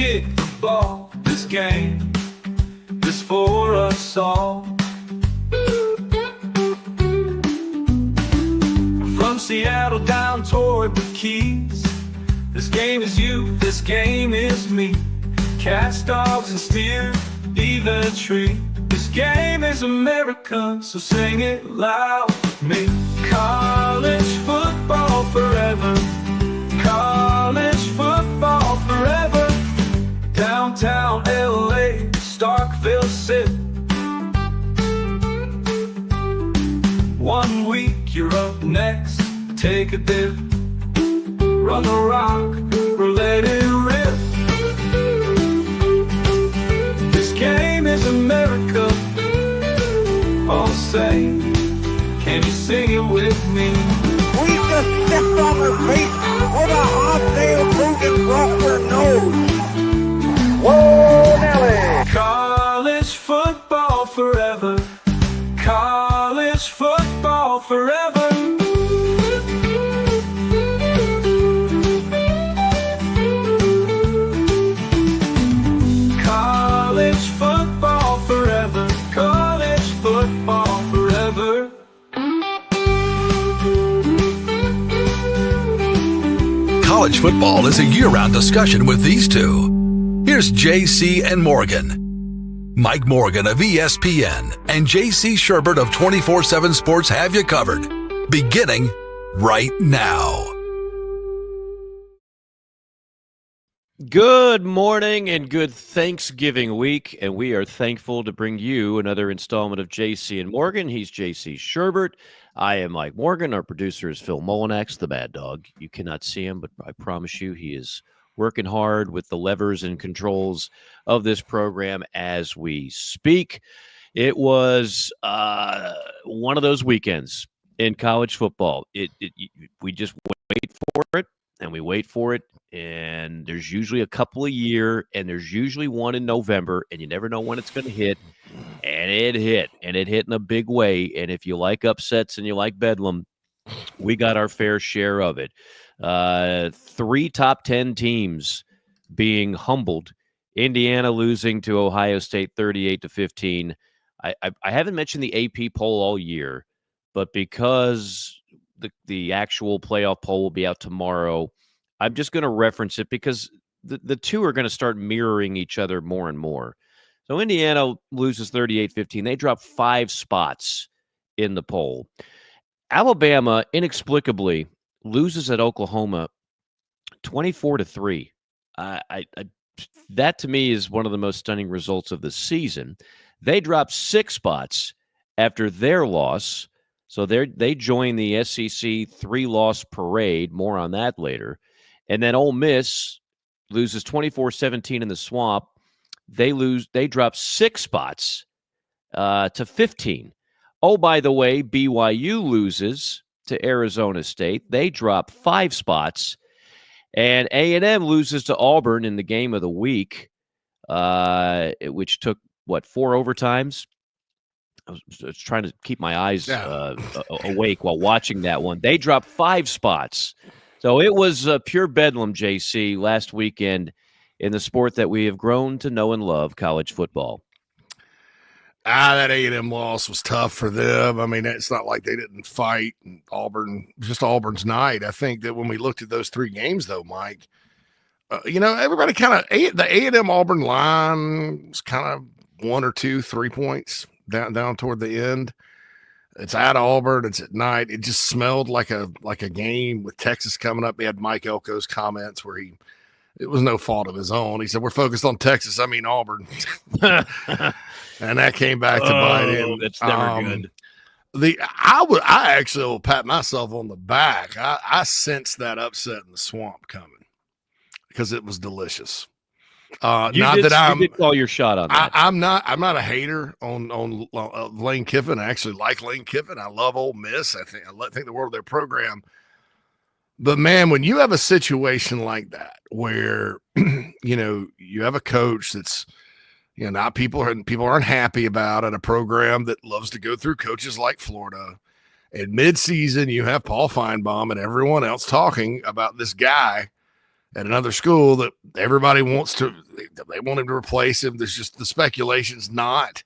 Kickball, this game is for us all. From Seattle down toward the Keys, this game is you, this game is me. Cats, dogs, and steer, either tree. This game is America, so sing it loud with me. College football forever. College football forever. Downtown LA, Starkville City. 1 week you're up next, take a dip. Run the rock, or let it rip. This game is America. All say, can you sing it with me? We just stepped on her face with a hot-tail broken across her nose. Whoa, Nelly! College football forever. College football forever. College football forever. College football forever. College football is a year-round discussion with these two. Here's JC and Morgan. Mike Morgan of ESPN and JC Shurburtt of 24/7 Sports have you covered, beginning right now. Good morning and good Thanksgiving week, and we are thankful to bring you another installment of JC and Morgan. He's JC Shurburtt. I am Mike Morgan. Our producer is Phil Molinax, the bad dog. You cannot see him, but I promise you he is working hard with the levers and controls of this program as we speak. It was one of those weekends in college football. We just wait for it, and we wait for it, and there's usually a couple a year, and there's usually one in November, and you never know when it's going to hit, and it hit in a big way. And if you like upsets and you like bedlam, we got our fair share of it. 3 top 10 teams being humbled. Indiana losing to Ohio State 38-15. I haven't mentioned the AP poll all year, but because the actual playoff poll will be out tomorrow, I'm just going to reference it because the two are going to start mirroring each other more and more. So Indiana loses 38-15. They drop 5 spots in the poll. Alabama inexplicably loses at Oklahoma 24-3. That to me is one of the most stunning results of the season. They dropped 6 spots after their loss, so they join the SEC 3-loss parade. More on that later. And then Ole Miss loses 24-17 in the Swamp. They drop 6 spots to 15. Oh, by the way, BYU loses to Arizona State. They drop 5 spots. And A&M loses to Auburn in the game of the week, which took, 4 overtimes? I was trying to keep my eyes awake while watching that one. They dropped 5 spots. So it was pure bedlam, JC, last weekend in the sport that we have grown to know and love, college football. That A&M loss was tough for them. I mean, it's not like they didn't fight. And Auburn, just Auburn's night. I think that when we looked at those 3 games, though, Mike, everybody kind of the A&M Auburn line was kind of 1 or 2, 3 points down toward the end. It's at Auburn. It's at night. It just smelled like a game with Texas coming up. We had Mike Elko's comments where it was no fault of his own. He said, we're focused on Texas. I mean, Auburn. And that came back to bite him. That's never good. I actually will pat myself on the back. I sensed that upset in the Swamp coming because it was delicious. You did call your shot on that. I'm not a hater on Lane Kiffin. I actually like Lane Kiffin. I love Ole Miss. I think the world of their program. But man, when you have a situation like that where you have a coach that's not people aren't happy about it, a program that loves to go through coaches like Florida, and mid-season you have Paul Feinbaum and everyone else talking about this guy at another school that everybody wants to, they want him to replace him. There's just the speculation's not,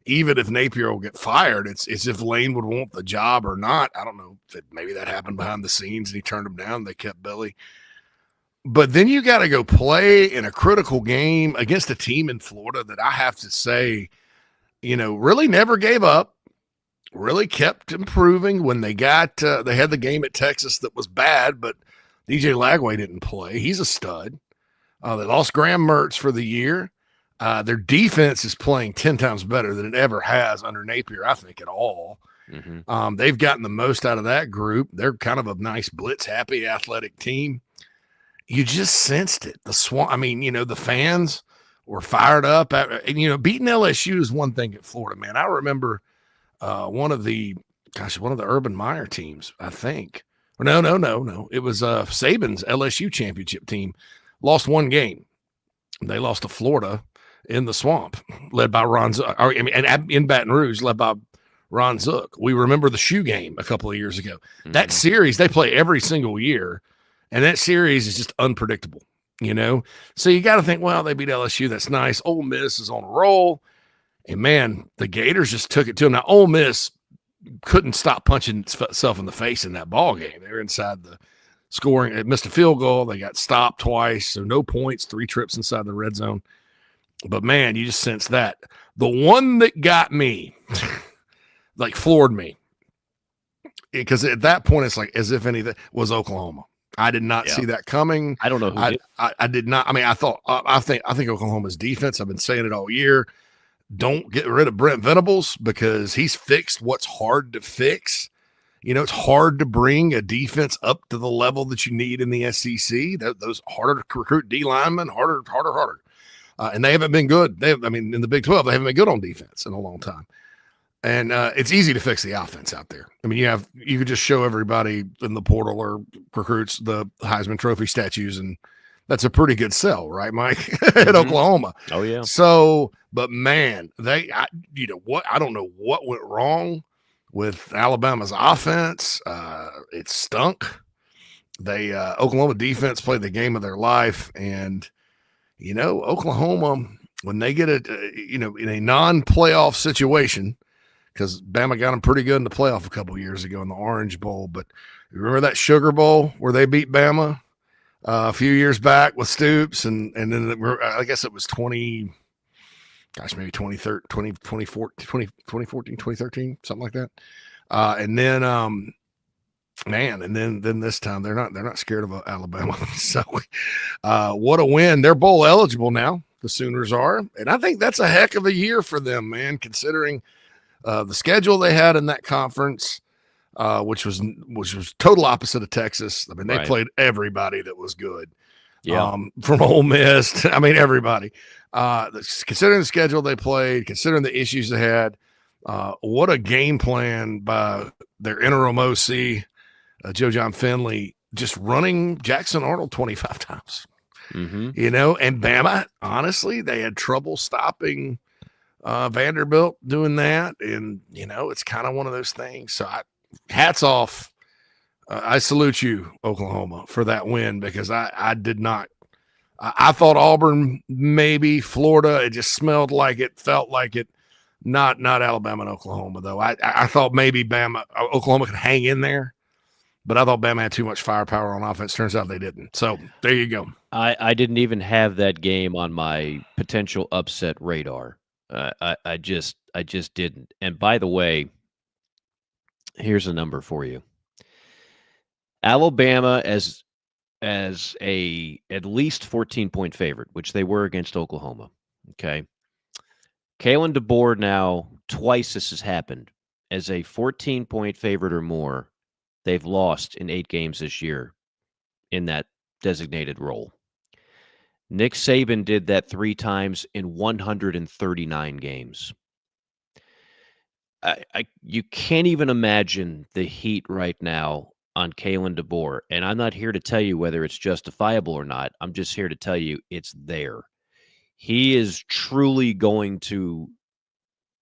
even if Napier will get fired, it's if Lane would want the job or not. I don't know. Maybe that happened behind the scenes and he turned him down. They kept Billy. But then you got to go play in a critical game against a team in Florida that I have to say, really never gave up, really kept improving. When they got, they had the game at Texas that was bad, but DJ Lagway didn't play. He's a stud. They lost Graham Mertz for the year. Their defense is playing 10 times better than it ever has under Napier, I think, at all. Mm-hmm. They've gotten the most out of that group. They're kind of a nice blitz-happy athletic team. You just sensed it. The fans were fired up. Beating LSU is one thing at Florida, man. I remember one of the Urban Meyer teams, I think. No. It was Saban's LSU championship team. Lost one game. They lost to Florida in the swamp, led by Ron Zook. And in Baton Rouge, led by Ron Zook. We remember the shoe game a couple of years ago. Mm-hmm. That series, they play every single year, and that series is just unpredictable, So you got to think, well, they beat LSU. That's nice. Ole Miss is on a roll. And, man, the Gators just took it to them. Now, Ole Miss couldn't stop punching itself in the face in that ball game. They were inside the scoring. It missed a field goal. They got stopped twice, so no points, 3 trips inside the red zone. But, man, you just sense that. The one that got me, floored me, because at that point it's like as if anything was Oklahoma. I did not see that coming. I don't know who did. I did not. I think Oklahoma's defense, I've been saying it all year, don't get rid of Brent Venables because he's fixed what's hard to fix. It's hard to bring a defense up to the level that you need in the SEC. Those harder to recruit D linemen, harder. And they haven't been good. In the Big 12, they haven't been good on defense in a long time. And it's easy to fix the offense out there. You could just show everybody in the portal or recruits the Heisman Trophy statues, and that's a pretty good sell, right, Mike? At Oklahoma. Oh yeah. So, but man, I don't know what went wrong with Alabama's offense. It stunk. Oklahoma defense played the game of their life, and Oklahoma, when they get in a non-playoff situation, because Bama got them pretty good in the playoff a couple of years ago in the Orange Bowl. But you remember that Sugar Bowl where they beat Bama a few years back with Stoops, and then I guess it was 2014, 2013, something like that. And then then this time they're not scared of Alabama. So what a win. They're bowl eligible now, the Sooners are. And I think that's a heck of a year for them, man, considering the schedule they had in that conference, which was total opposite of Texas. They played everybody that was good. Yeah. From Ole Miss, everybody. Considering the schedule they played, considering the issues they had, what a game plan by their interim OC, Joe John Finley, just running Jackson Arnold 25 times. Mm-hmm. And Bama, honestly, they had trouble stopping Vanderbilt doing that. And, it's kind of one of those things. So hats off. I salute you, Oklahoma, for that win, because I did not. I thought Auburn, maybe Florida. It just smelled like it, felt like it. Not Alabama and Oklahoma, though. I thought maybe Oklahoma could hang in there, but I thought Bama had too much firepower on offense. Turns out they didn't. So there you go. I didn't even have that game on my potential upset radar. I just didn't. And by the way, here's a number for you. Alabama as a at least 14-point favorite, which they were against Oklahoma. Okay. Kalen DeBoer now, twice this has happened, as a 14-point favorite or more, they've lost in 8 games this year in that designated role. Nick Saban did that 3 times in 139 games. You can't even imagine the heat right now on Kalen DeBoer, and I'm not here to tell you whether it's justifiable or not. I'm just here to tell you it's there. He is truly going to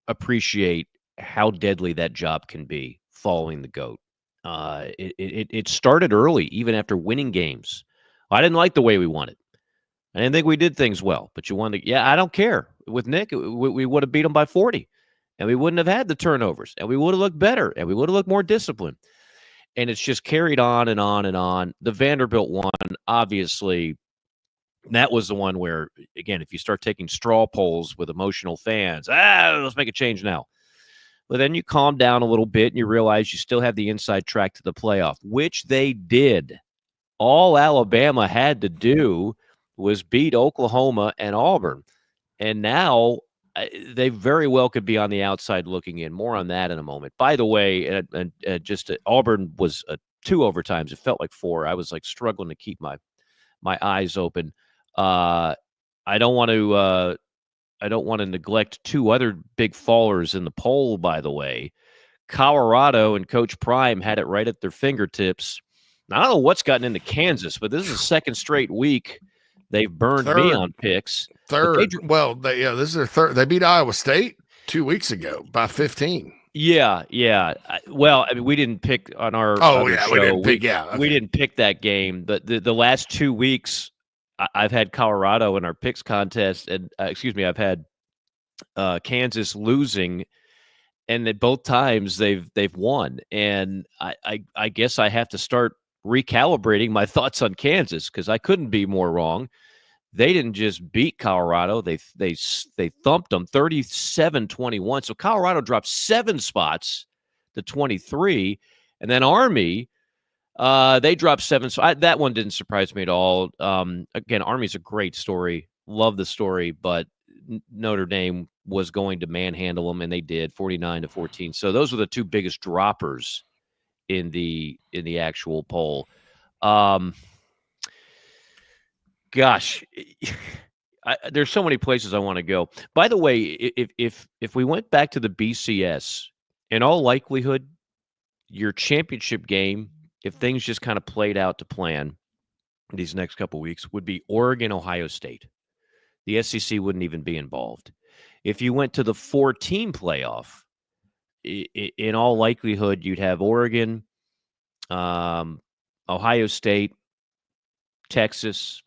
appreciate how deadly that job can be following the GOAT. It started early, even after winning games I didn't like the way we won it. I didn't think we did things well, but you won the. Yeah, I don't care. With Nick, we would have beat them by 40, and we wouldn't have had the turnovers, and we would have looked better, and we would have looked more disciplined. And it's just carried on and on and on. The Vanderbilt one, obviously, that was the one where, again, if you start taking straw polls with emotional fans, let's make a change now. But then you calm down a little bit and you realize you still have the inside track to the playoff, which they did. All Alabama had to do was beat Oklahoma and Auburn. And now they very well could be on the outside looking in. More on that in a moment. By the way, Auburn was 2 overtimes. It felt like 4. I was like struggling to keep my eyes open. I don't want to neglect 2 other big fallers in the poll, by the way. Colorado and Coach Prime had it right at their fingertips. Now, I don't know what's gotten into Kansas, but this is the second straight week they've burned me on picks. Third. This is their third. They beat Iowa State 2 weeks ago by 15. Yeah. Well, I mean, we didn't pick on our show. We didn't pick that game. But the last 2 weeks, I've had Colorado in our picks contest, and I've had Kansas losing, and at both times they've won. And I guess I have to start recalibrating my thoughts on Kansas because I couldn't be more wrong. They didn't just beat Colorado; they thumped them 37-21. So Colorado dropped 7 spots to 23, and then Army. They dropped 7. So that one didn't surprise me at all. Again, Army's a great story. Love the story, but Notre Dame was going to manhandle them, and they did 49-14. So those were the 2 biggest droppers in the actual poll. Gosh, there's so many places I want to go. By the way, if we went back to the BCS, in all likelihood, your championship game, if things just kind of played out to plan these next couple of weeks, would be Oregon, Ohio State. The SEC wouldn't even be involved. If you went to the 4-team playoff, in all likelihood, you'd have Oregon, Ohio State, Texas,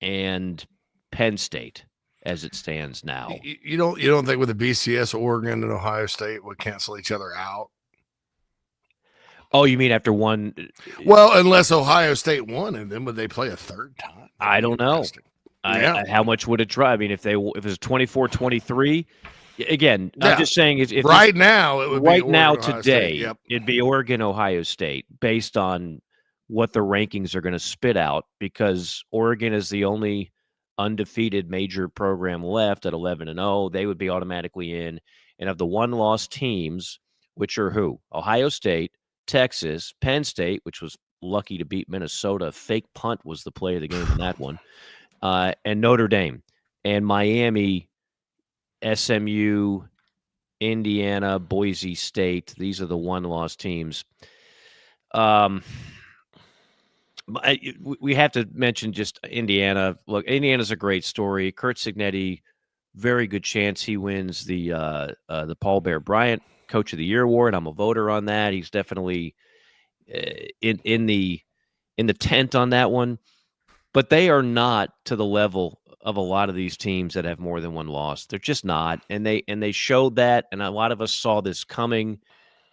and Penn State as it stands now. You don't think with the BCS, Oregon and Ohio State would cancel each other out? Oh, you mean after one? Well, unless Ohio State won, and then would they play a third time? I don't know. How much would it drive? I mean, if it was 24-23, again, I'm just saying if right now it would right be Oregon, now Ohio today, State. It'd be Oregon, Ohio State, based on what the rankings are going to spit out, because Oregon is the only undefeated major program left at 11-0. They would be automatically in. And of the 1-loss teams, which are who? Ohio State, Texas, Penn State, which was lucky to beat Minnesota. Fake punt was the play of the game in that one. And Notre Dame and Miami, SMU, Indiana, Boise State. These are the 1-loss teams. We have to mention just Indiana. Look, Indiana's a great story. Kurt Cignetti, very good chance he wins the Paul Bear Bryant Coach of the Year award. I'm a voter on that. He's definitely in the tent on that one. But they are not to the level of a lot of these teams that have more than one loss. They're just not, and they showed that. And a lot of us saw this coming.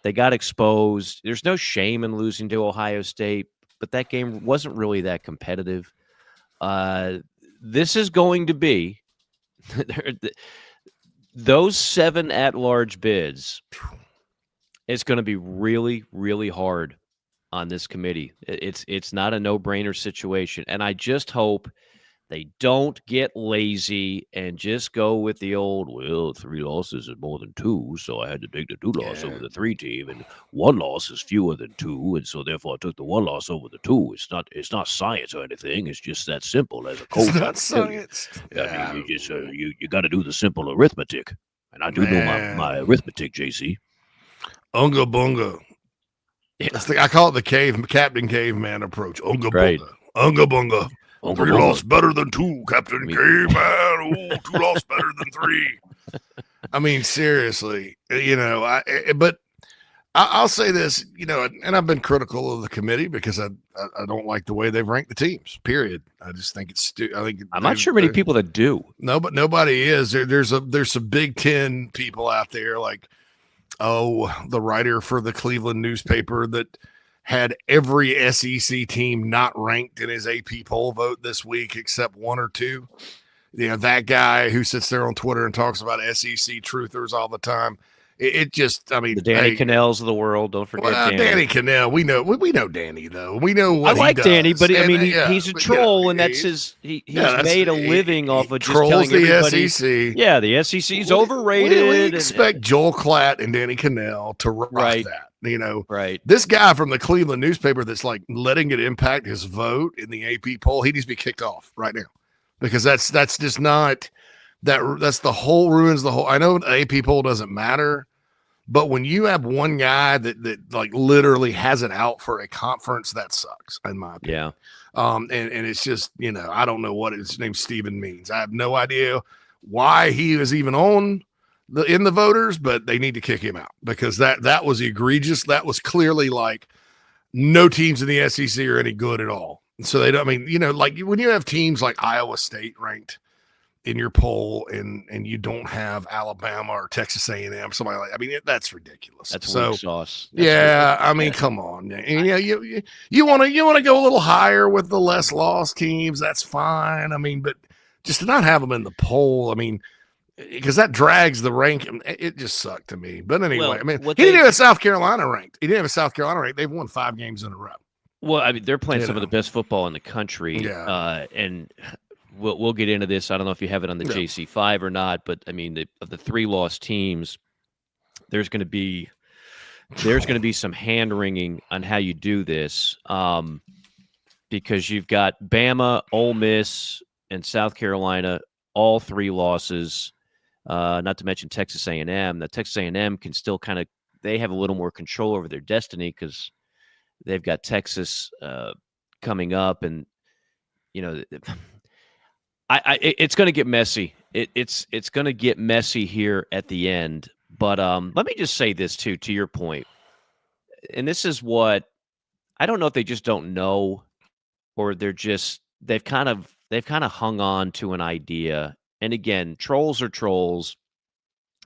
They got exposed. There's no shame in losing to Ohio State, but that game wasn't really that competitive. This is going to be those 7 at-large bids. It's going to be really, really hard on this committee. It's not a no-brainer situation, and I just hope they don't get lazy and just go with the old, 3 losses is more than 2, so I had to take the 2 loss over the 3 team, and 1 loss is fewer than 2, and so therefore I took the 1 loss over the 2. It's not science or anything. It's just that simple as a coach. It's not science. I mean, you just you got to do the simple arithmetic, and I do know my arithmetic, JC. Unga bunga. I call it the Captain Caveman approach. Unga bunga. Unga bunga. 3 loss better than 2, Captain Caveman. 2 loss better than 3. I mean, seriously, but I'll say this, and I've been critical of the committee because I don't like the way they've ranked the teams. Period. I just think it's I think I'm not sure many people that do. No, but nobody is. There's some Big Ten people out there, like the writer for the Cleveland newspaper that had every SEC team not ranked in his AP poll vote this week except one or two. That guy who sits there on Twitter and talks about SEC truthers all the time. It just, I mean, the Danny Cannells of the world. Don't forget Danny Cannell. We know Danny though. We know what I like he does. Danny, but I mean, he's a troll, and that's his. He's made a living off of just telling everybody. SEC. Yeah, the SEC's overrated. We expect Joel Klatt and Danny Cannell to rock that. Right. This guy from the Cleveland newspaper that's like letting it impact his vote in the AP poll. He needs to be kicked off right now because that's just not that. That's the whole ruins the whole. I know the AP poll doesn't matter. But when you have one guy that like literally has it out for a conference, that sucks, in my opinion. Yeah. And it's just, I don't know what his name Steven means. I have no idea why he was even in the voters, but they need to kick him out because that was egregious. That was clearly like no teams in the SEC are any good at all. So they don't, I mean, like when you have teams like Iowa State ranked in your poll and you don't have Alabama or Texas A&M, somebody like, I mean, that's ridiculous. That's weak sauce. I mean, come on. And, you want to go a little higher with the less lost teams. That's fine. I mean, but just to not have them in the poll, I mean, because that drags the rank. It just sucked to me. But anyway, I mean, he didn't have South Carolina ranked. He didn't have South Carolina ranked. They've won 5 games in a row. Well, I mean, they're playing some of the best football in the country. Yeah. And we'll get into this. I don't know if you have it on the JC5 or not, but I mean, of the 3 lost teams, there's going to be some hand wringing on how you do this, because you've got Bama, Ole Miss, and South Carolina, all 3 losses. Not to mention Texas A&M. Now, Texas A&M can still they have a little more control over their destiny because they've got Texas coming up, and it's going to get messy. It's going to get messy here at the end. But let me just say this too, to your point, and this is what I don't know if they just don't know, or they've kind of hung on to an idea. And again, trolls are trolls,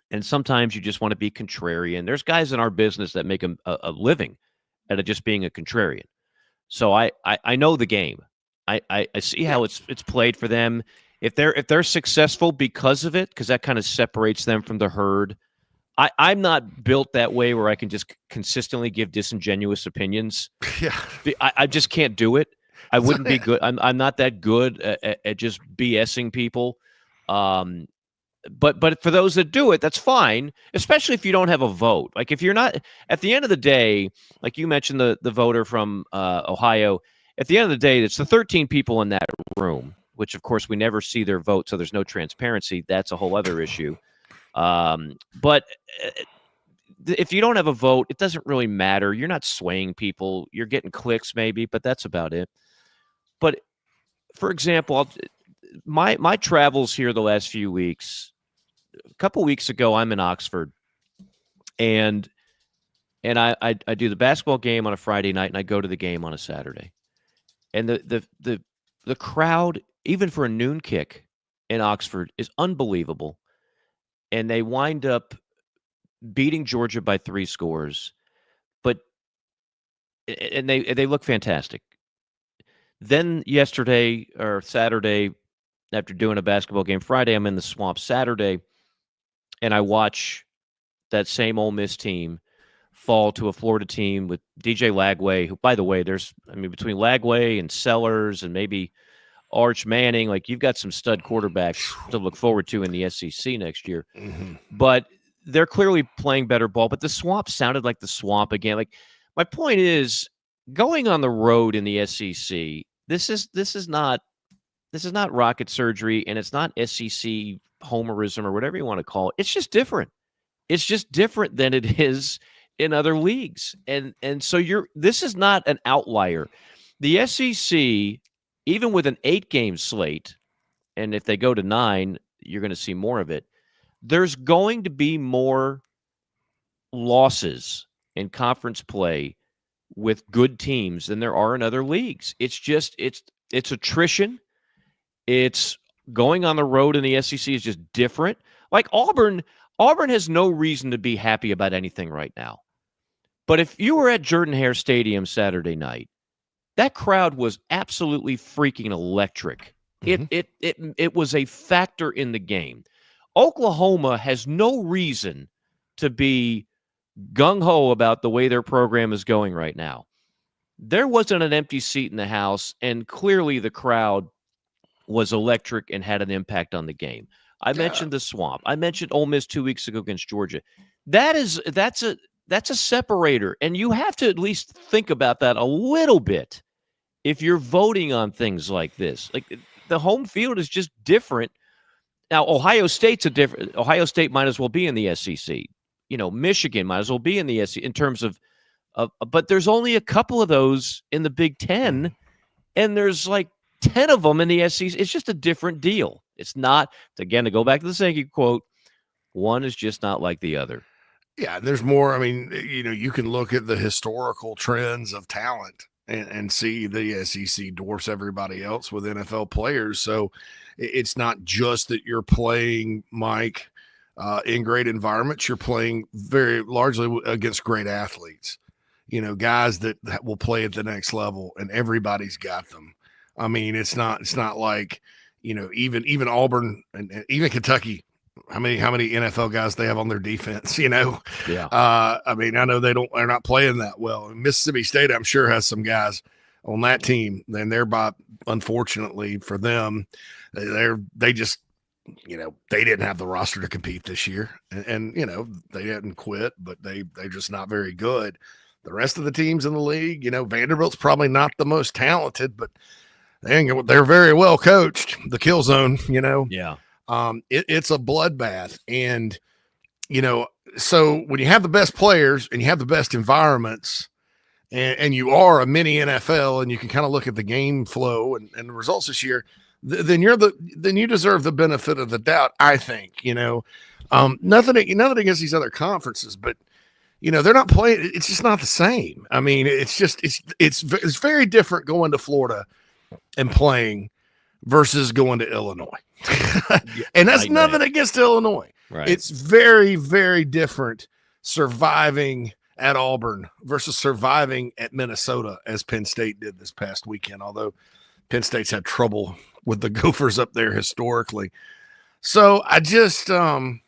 and sometimes you just want to be contrarian. There's guys in our business that make a living out of just being a contrarian. So I know the game. I see how it's played for them. If they're successful because of it, because that kind of separates them from the herd. I'm not built that way where I can just consistently give disingenuous opinions. Yeah, I just can't do it. I wouldn't be good. I'm not that good at just BSing people. But for those that do it, that's fine, especially if you don't have a vote. Like if you're not, at the end of the day, like you mentioned the voter from Ohio, at the end of the day, it's the 13 people in that room, which of course we never see their vote, so there's no transparency. That's a whole other issue. But if you don't have a vote, it doesn't really matter. You're not swaying people. You're getting clicks maybe, but that's about it. But for example, my travels here the last few weeks, a couple weeks ago, I'm in Oxford, and I do the basketball game on a Friday night, and I go to the game on a Saturday. And the crowd, even for a noon kick in Oxford, is unbelievable. And they wind up beating Georgia by 3 scores, and they look fantastic. Then yesterday or Saturday, after doing a basketball game Friday, I'm in the Swamp Saturday, and I watch that same Ole Miss team fall to a Florida team with DJ Lagway, who, by the way, between Lagway and Sellers and maybe Arch Manning, like you've got some stud quarterbacks to look forward to in the SEC next year. Mm-hmm. But they're clearly playing better ball. But the Swamp sounded like the Swamp again. Like my point is, going on the road in the SEC, this is not rocket surgery, and it's not SEC homerism or whatever you want to call it. It's just different. It's just different than it is in other leagues. And so this is not an outlier. The SEC, even with an 8-game slate, and if they go to 9, you're going to see more of it. There's going to be more losses in conference play with good teams than there are in other leagues. It's just it's attrition. It's going on the road in the SEC is just different. Like Auburn has no reason to be happy about anything right now. But if you were at Jordan-Hare Stadium Saturday night, that crowd was absolutely freaking electric. It was a factor in the game. Oklahoma has no reason to be gung-ho about the way their program is going right now. There wasn't an empty seat in the house, and clearly the crowd was electric and had an impact on the game. I mentioned the Swamp. I mentioned Ole Miss 2 weeks ago against Georgia. That's a separator, and you have to at least think about that a little bit if you're voting on things like this. Like the home field is just different. Now, Ohio State might as well be in the SEC. Michigan might as well be in the SEC in terms of but there's only a couple of those in the Big Ten, and there's like 10 of them in the SEC. It's just a different deal. It's not, again, to go back to the Sankey quote, one is just not like the other. Yeah, there's more. I mean, you can look at the historical trends of talent and see the SEC dwarfs everybody else with NFL players. So it's not just that you're playing, Mike, in great environments. You're playing very largely against great athletes, guys that will play at the next level, and everybody's got them. I mean, it's not like, even Auburn and even Kentucky, how many NFL guys they have on their defense, Yeah. I mean, I know they're not playing that well. Mississippi State, I'm sure, has some guys on that team. And unfortunately for them, they just, they didn't have the roster to compete this year. And they didn't quit, but they're just not very good. The rest of the teams in the league, Vanderbilt's probably not the most talented, but they're very well coached. The kill zone, Yeah. It's a bloodbath. And, so when you have the best players and you have the best environments and you are a mini NFL and you can kind of look at the game flow and the results this year, then you deserve the benefit of the doubt. I think, nothing against these other conferences, but they're not playing. It's just not the same. I mean, it's very different going to Florida and playing versus going to Illinois. And that's nothing against Illinois. Right. It's very, very different surviving at Auburn versus surviving at Minnesota, as Penn State did this past weekend, although Penn State's had trouble with the Gophers up there historically. So I don't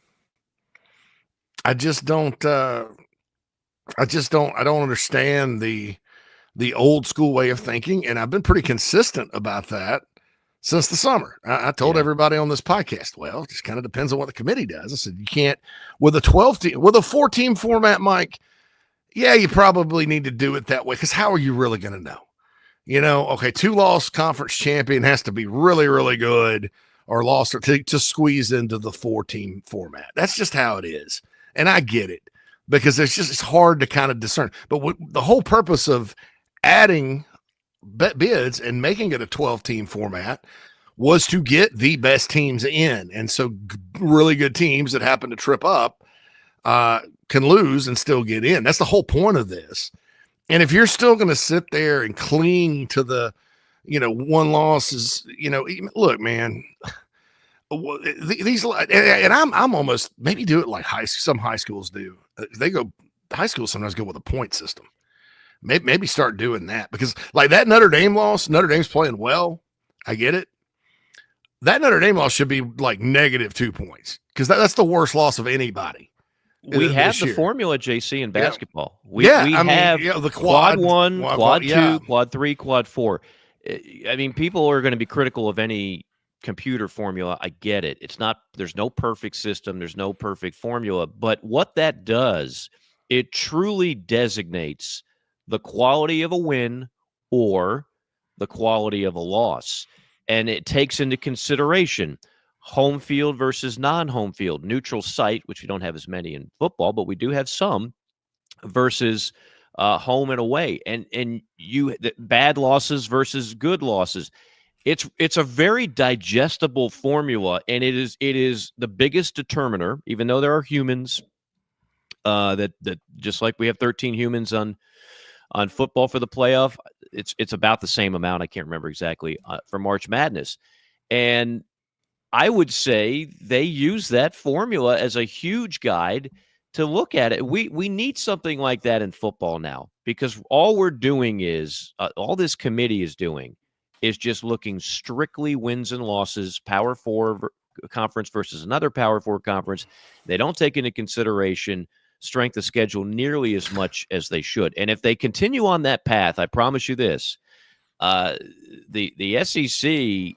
understand the old school way of thinking. And I've been pretty consistent about that since the summer. I told everybody on this podcast, well, it just kind of depends on what the committee does. I said, you can't with a 4-team format, Mike. Yeah, you probably need to do it that way. Cause how are you really going to know? Okay, 2-loss conference champion has to be really, really good or lost or to squeeze into the 4-team format. That's just how it is. And I get it because it's hard to kind of discern. But the whole purpose of adding bids and making it a 12-team format was to get the best teams in. And so really good teams that happen to trip up can lose and still get in. That's the whole point of this. And if you're still going to sit there and cling to the, one loss is, look, man, these, and I'm almost maybe do it like some high schools do. High schools sometimes go with a point system. Maybe start doing that because like that Notre Dame loss, Notre Dame's playing well. I get it. That Notre Dame loss should be like -2 points because that's the worst loss of anybody. We have the formula, JC, in basketball. We have the quad 1, quad 2, quad 3, quad 4. I mean, people are going to be critical of any computer formula. I get it. There's no perfect system. There's no perfect formula. But what that does, it truly designates the quality of a win or the quality of a loss. And it takes into consideration home field versus non-home field, neutral site, which we don't have as many in football, but we do have some, versus home and away. And bad losses versus good losses. It's a very digestible formula, and it is the biggest determiner, even though there are humans, that just like we have 13 humans on football for the playoff, it's about the same amount. I can't remember exactly for March Madness. And I would say they use that formula as a huge guide to look at it. We need something like that in football now, because all we're doing is all this committee is doing is just looking strictly wins and losses, Power 4 conference versus another Power 4 conference. They don't take into consideration strength of schedule nearly as much as they should. And if they continue on that path, I promise you this, the SEC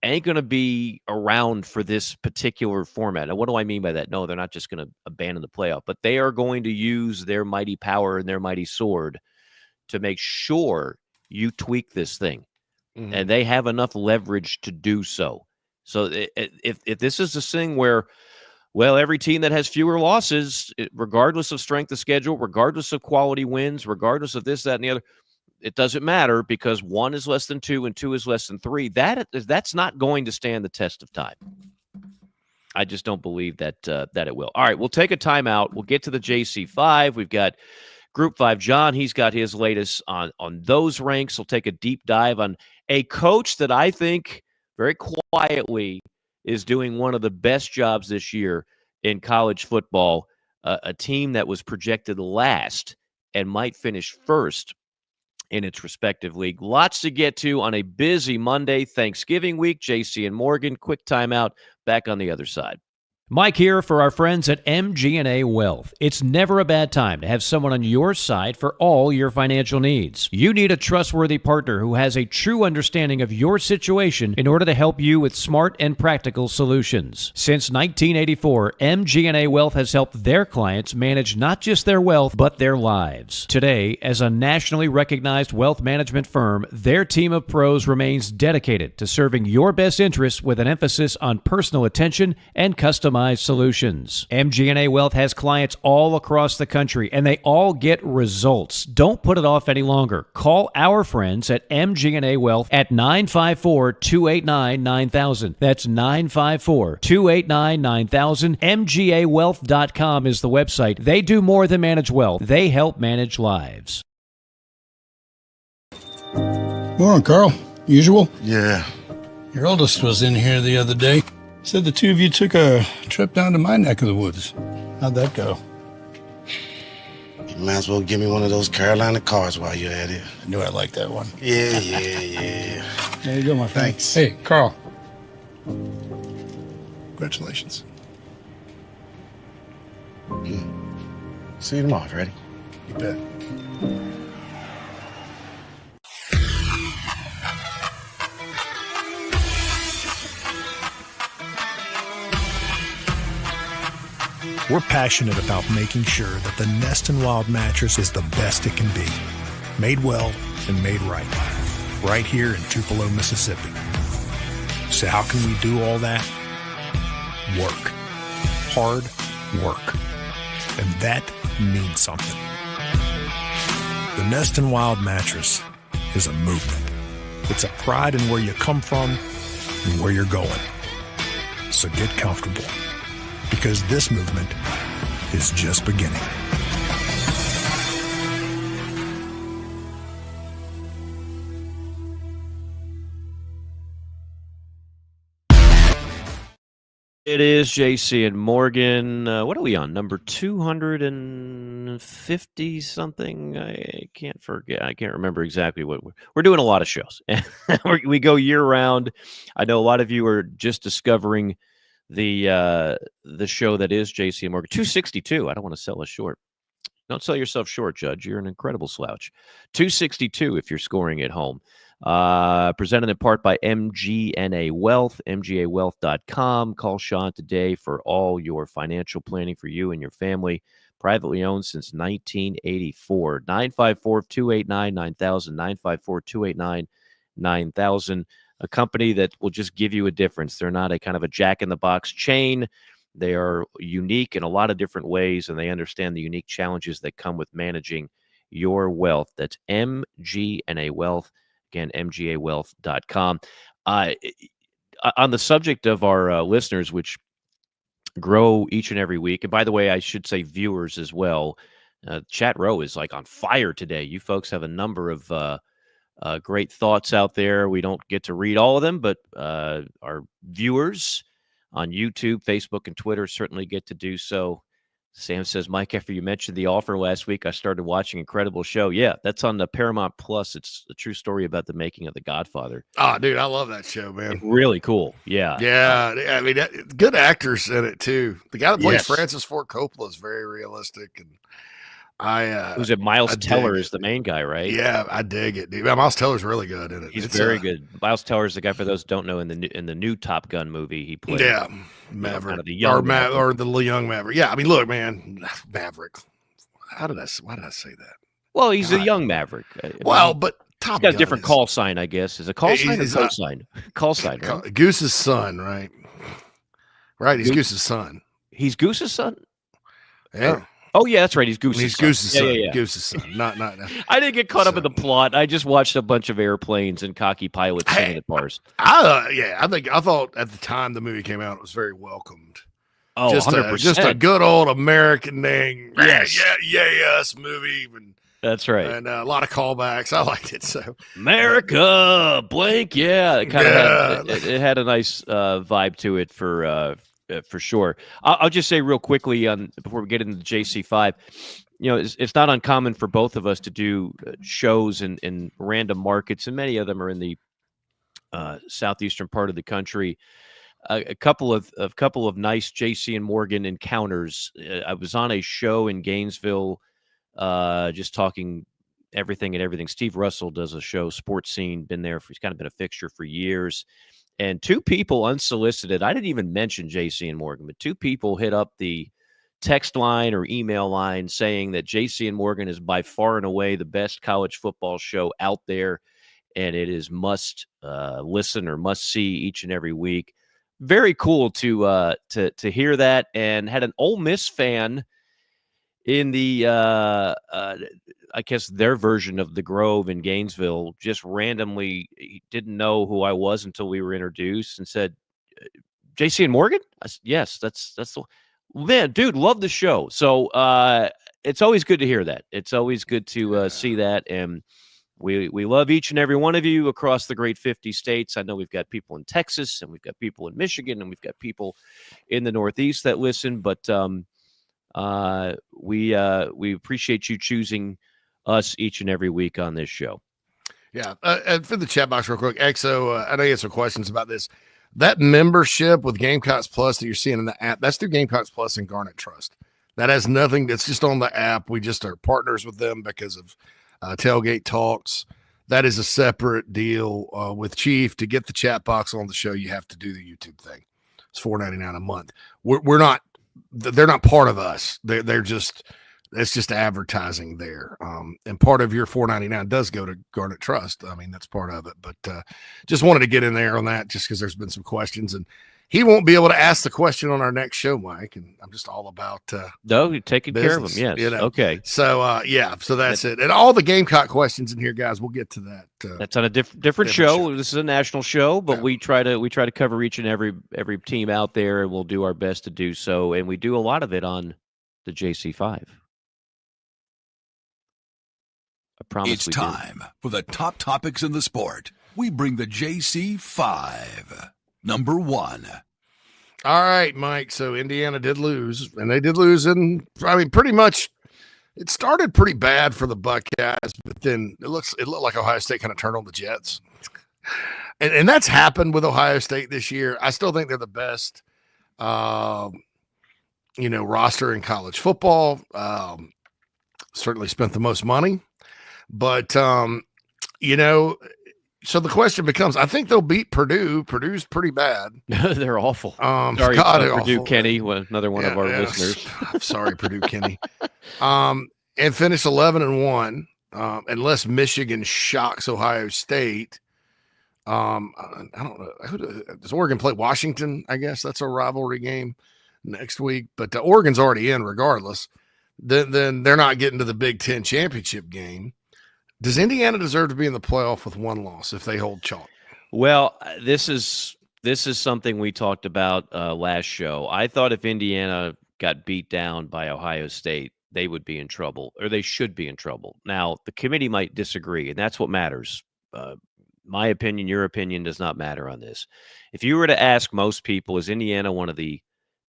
ain't going to be around for this particular format. And what do I mean by that? No, they're not just going to abandon the playoff, but they are going to use their mighty power and their mighty sword to make sure you tweak this thing. Mm-hmm. And they have enough leverage to do so. So if this is a thing where, well, every team that has fewer losses, regardless of strength of schedule, regardless of quality wins, regardless of this, that, and the other, it doesn't matter because 1 is less than 2 and 2 is less than 3. That's not going to stand the test of time. I just don't believe that it will. All right, we'll take a timeout. We'll get to the JC5. We've got Group 5. John, he's got his latest on those ranks. We'll take a deep dive on a coach that I think very quietly is doing one of the best jobs this year in college football, a team that was projected last and might finish first in its respective league. Lots to get to on a busy Monday, Thanksgiving week. JC and Morgan, quick timeout. Back on the other side. Mike here for our friends at MG&A Wealth. It's never a bad time to have someone on your side for all your financial needs. You need a trustworthy partner who has a true understanding of your situation in order to help you with smart and practical solutions. Since 1984, MG&A Wealth has helped their clients manage not just their wealth, but their lives. Today, as a nationally recognized wealth management firm, their team of pros remains dedicated to serving your best interests with an emphasis on personal attention and customized solutions. MG&A Wealth has clients all across the country, and they all get results. Don't put it off any longer. Call our friends at MG&A Wealth at 954-289-9000. That's 954-289-9000. MGAwealth.com is the website. They do more than manage wealth. They help manage lives. Morning, Carl. Usual? Yeah. Your oldest was in here the other day. Said the two of you took a trip down to my neck of the woods. How'd that go? You might as well give me one of those Carolina cars while you're at it. I knew I'd like that one. Yeah. There you go, my friend. Thanks. Hey, Carl. Congratulations. See you tomorrow, Freddie. You bet. We're passionate about making sure that the Nest and Wild mattress is the best it can be. Made well and made right. Right here in Tupelo, Mississippi. So how can we do all that? Work. Hard work. And that means something. The Nest and Wild mattress is a movement. It's a pride in where you come from and where you're going. So get comfortable. Because this movement is just beginning. It is JC and Morgan. What are we on? Number 250 something? I can't forget. I can't remember exactly what we're doing. A lot of shows. We go year round. I know a lot of you are just discovering the show that is JC and Morgan. 262. I don't want to sell us short. Don't sell yourself short, Judge. You're an incredible slouch. 262 if you're scoring at home. Presented in part by MGNA Wealth, MGAwealth.com. Call Sean today for all your financial planning for you and your family. Privately owned since 1984. 954-289-9000. 954-289-9000. A company that will just give you a difference. They're not a kind of a jack-in-the-box chain. They are unique in a lot of different ways, and they understand the unique challenges that come with managing your wealth. That's MGNA Wealth. Again, MGAwealth.com. On the subject of our listeners, which grow each and every week. And by the way, I should say viewers as well. Chat row is like on fire today. You folks have a number of great thoughts out there. We don't get to read all of them, but our viewers on YouTube, Facebook, and Twitter certainly get to do so. Sam says, Mike, after you mentioned The Offer last week, I started watching Incredible Show. Yeah, that's on the Paramount Plus. It's a true story about the making of The Godfather. Oh, dude, I love that show, man. It's really cool. Yeah. Yeah. I mean, good actors in it, too. The guy that plays Yes. Francis Ford Coppola is very realistic. And Who's it? Miles I dig Teller it. is the main guy, right? Yeah, I dig it, dude. Miles Teller's really good in it. He's It's, very good. Miles Teller is the guy, for those who don't know, in the new Top Gun movie he played. Yeah, you know, Maverick kind of the young Maverick. or the young Maverick. Yeah, I mean, look, man, Maverick. Why did I say that? Well, he's a God. young Maverick. I mean, Well, but he's Top got a Gun different is- call sign, I guess. Is it call sign or He's code a- sign? Call sign, right? Goose's son, right? Right, he's Goose's son. He's Goose's son? Yeah, Oh, yeah, that's right. He's Goose's he's son. Goose's son. Yeah. Goose's son. Not. I didn't get caught up in So- the plot. I just watched a bunch of airplanes and cocky pilots singing Hey, at bars. I thought at the time the movie came out, it was very welcomed. Oh, just 100%. a good old American thing. Yes. Yes movie, and That's right. a lot of callbacks. I liked it. So America, blank. Yeah, it kind of Yeah. had it had a nice vibe to it for sure. I'll just say real quickly before we get into the JC5. You know, it's not uncommon for both of us to do shows in random markets, and many of them are in the southeastern part of the country. A couple of nice JC and Morgan encounters. I was on a show in Gainesville, just talking everything. Steve Russell does a show, Sports Scene. Been there he's kind of been a fixture for years. And two people unsolicited. I didn't even mention JC and Morgan, but two people hit up the text line or email line saying that JC and Morgan is by far and away the best college football show out there, and it is must listen or must see each and every week. Very cool to hear that, and had an Ole Miss fan in the I guess their version of the Grove in Gainesville just randomly, he didn't know who I was until we were introduced, and said, JC and Morgan? I said, yes, that's the man, dude, love the show. So it's always good to hear that. It's always good to see that, and we love each and every one of you across the great 50 states. I know we've got people in Texas, and we've got people in Michigan, and we've got people in the Northeast that listen, but we appreciate you choosing us each and every week on this show. yeah, and for the chat box real quick, EXO, I know you had some questions about this. That membership with Gamecocks Plus that you're seeing in the app, that's through Gamecocks Plus and Garnet Trust. That has nothing. That's just on the app. We just are partners with them because of Tailgate Talks. That is a separate deal with Chief. To get the chat box on the show, you have to do the YouTube thing. It's $4.99 a month. We're not. They're not part of us. They're just. It's just advertising there. And part of your $4.99 does go to Garnet Trust. I mean, that's part of it. But just wanted to get in there on that just because there's been some questions. And he won't be able to ask the question on our next show, Mike. And I'm just all about No, you're taking care of business, them. Yes. you know. Okay. So, so that's it. And all the Gamecock questions in here, guys, we'll get to that. That's on a different show. This is a national show, but Yeah. we try to cover each and every team out there, and we'll do our best to do so. And we do a lot of it on the JC5. I promise It's we do. time for the top topics in the sport. We bring the JC5. Number 1. All right, Mike. So Indiana did lose, and they did lose in, I mean, pretty much it started pretty bad for the Buckeyes, but then it looked like Ohio State kind of turned on the Jets. And that's happened with Ohio State this year. I still think they're the best roster in college football. Certainly spent the most money. But so the question becomes, I think they'll beat Purdue. Purdue's pretty bad. They're awful. Sorry, Sorry, they're Purdue awful. Kenny, another one of our listeners. I'm sorry, Purdue Kenny. And finish 11-1, unless Michigan shocks Ohio State. I don't know. Does Oregon play Washington? I guess that's a rivalry game next week. But Oregon's already in regardless. Then they're not getting to the Big Ten championship game. Does Indiana deserve to be in the playoff with one loss if they hold chalk? Well, this is This is something we talked about last show. I thought if Indiana got beat down by Ohio State, they would be in trouble, or they should be in trouble. Now, the committee might disagree, and that's what matters. My opinion, your opinion does not matter on this. If you were to ask most people, is Indiana one of the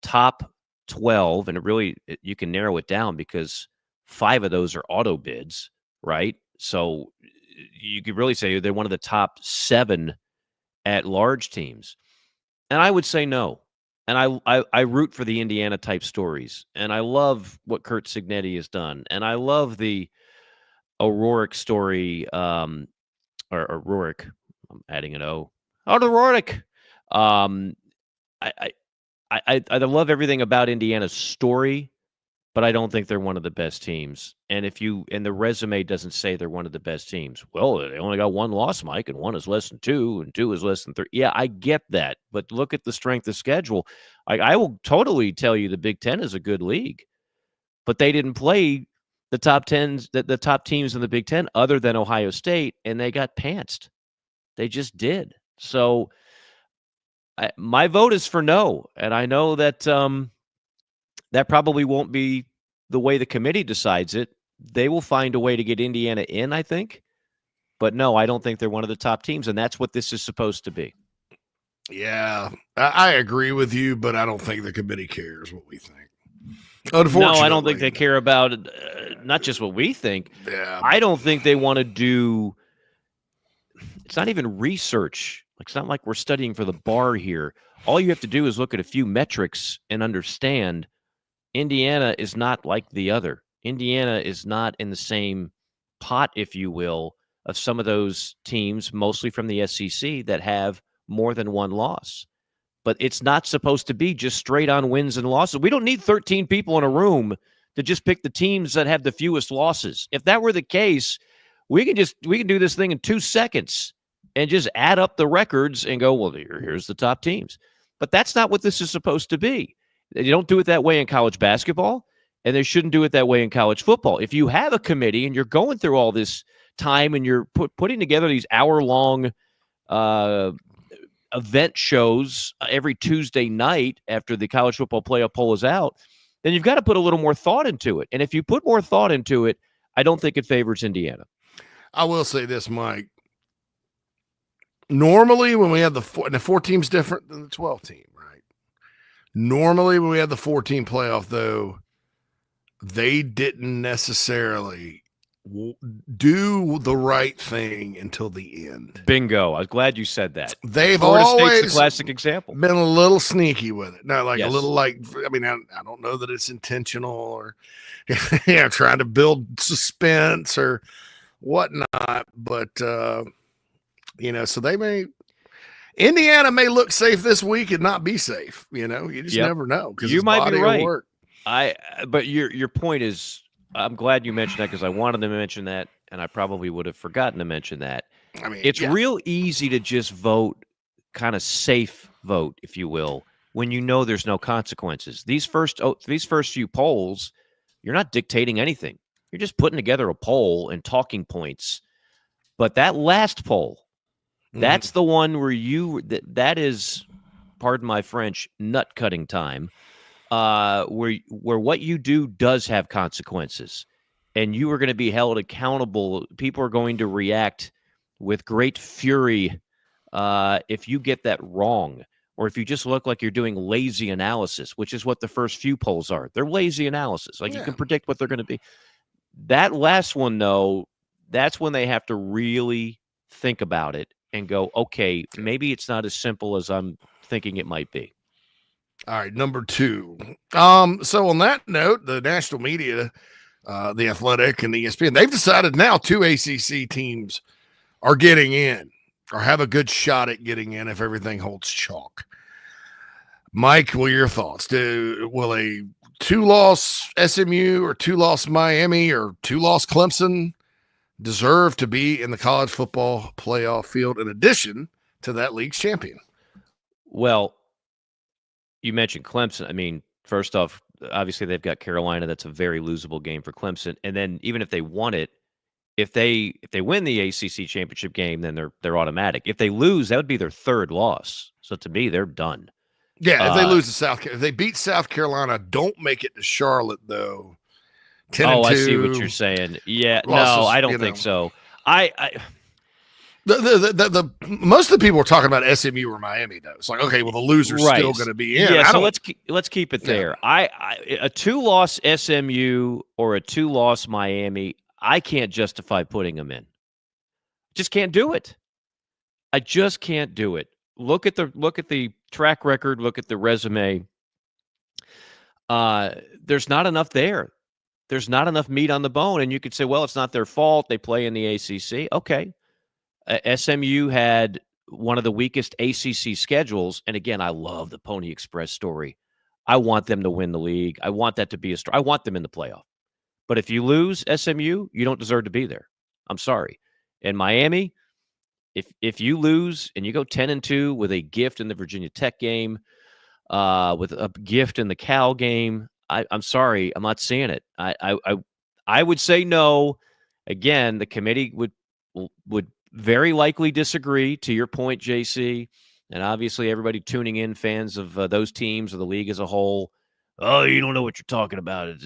top 12, and you can narrow it down because 5 of those are auto bids, right? So you could really say they're one of the top 7 at-large teams. And I would say no. And I root for the Indiana type stories. And I love what Kurt Cignetti has done. And I love the O'Rourke story, or O'Rourke. I'm adding an O. Oh, O'Rourke. I love everything about Indiana's story, but I don't think they're one of the best teams. And the resume doesn't say they're one of the best teams. Well, they only got 1 loss, Mike, and 1 is less than 2, and 2 is less than 3. Yeah, I get that. But look at the strength of schedule. I will totally tell you the Big Ten is a good league, but they didn't play the top teams in the Big Ten other than Ohio State, and they got pantsed. They just did. So my vote is for no, and I know that that probably won't be the way the committee decides it. They will find a way to get Indiana in, I think. But no, I don't think they're one of the top teams, and that's what this is supposed to be. Yeah, I agree with you, but I don't think the committee cares what we think. Unfortunately. No, I don't think they care about not just what we think. Yeah. I don't think they want to do – it's not even research. It's not like we're studying for the bar here. All you have to do is look at a few metrics and understand Indiana is not like the other. Indiana is not in the same pot, if you will, of some of those teams, mostly from the SEC, that have more than 1 loss. But it's not supposed to be just straight on wins and losses. We don't need 13 people in a room to just pick the teams that have the fewest losses. If that were the case, we can do this thing in 2 seconds and just add up the records and go, well, here's the top teams. But that's not what this is supposed to be. You don't do it that way in college basketball, and they shouldn't do it that way in college football. If you have a committee and you're going through all this time and you're putting together these hour-long event shows every Tuesday night after the college football playoff poll is out, then you've got to put a little more thought into it. And if you put more thought into it, I don't think it favors Indiana. I will say this, Mike. Normally, when we have the 4 teams different than the 12 team, right? Normally, when we had the 14 playoff, though, they didn't necessarily do the right thing until the end. Bingo. I'm glad you said that. They've Florida always State's a classic example. Been a little sneaky with it. Not like Yes. a little I don't know that it's intentional or trying to build suspense or whatnot, but so Indiana may look safe this week and not be safe. You just never know, because you might be right. Work. But your point is, I'm glad you mentioned that, because I wanted to mention that, and I probably would have forgotten to mention that. I mean, it's real easy to just vote, kind of safe vote, if you will, when you know there's no consequences. These first few polls, you're not dictating anything. You're just putting together a poll and talking points. But that last poll, that's the one where that is, pardon my French, nut cutting time, where what you do does have consequences, and you are going to be held accountable. People are going to react with great fury if you get that wrong, or if you just look like you're doing lazy analysis, which is what the first few polls are. They're lazy analysis. You can predict what they're going to be. That last one, though, that's when they have to really think about it and go, okay, maybe it's not as simple as I'm thinking it might be. All right, number 2. So on that note, the national media, The Athletic and ESPN, they've decided now 2 ACC teams are getting in, or have a good shot at getting in if everything holds chalk. Mike, what are your thoughts? Will a 2-loss SMU or 2-loss Miami or 2-loss Clemson deserve to be in the college football playoff field in addition to that league's champion? Well, you mentioned Clemson. I mean, first off, obviously they've got Carolina. That's a very losable game for Clemson. And then even if they won it, if they win the ACC championship game, then they're automatic. If they lose, that would be their third loss. So to me, they're done. Yeah, if they lose to if they beat South Carolina, don't make it to Charlotte though. 10-2. I see what you're saying. Yeah, losses, no, I don't think so. The most of the people were talking about SMU or Miami though. It's like, okay, well the loser's still going to be in. Yeah, so let's keep it there. A 2-loss SMU or a 2-loss Miami, I can't justify putting them in. Just can't do it. I just can't do it. Look at the track record. Look at the resume. There's not enough there. There's not enough meat on the bone, and you could say, well, it's not their fault. They play in the ACC. Okay. SMU had one of the weakest ACC schedules, and again, I love the Pony Express story. I want them to win the league. I want that to be I want them in the playoff. But if you lose SMU, you don't deserve to be there. I'm sorry. In Miami, if you lose and you go 10-2 with a gift in the Virginia Tech game, with a gift in the Cal game, I'm sorry, I'm not seeing it. I would say no. Again, the committee would very likely disagree, to your point, JC, and obviously everybody tuning in, fans of those teams or the league as a whole. Oh, you don't know what you're talking about.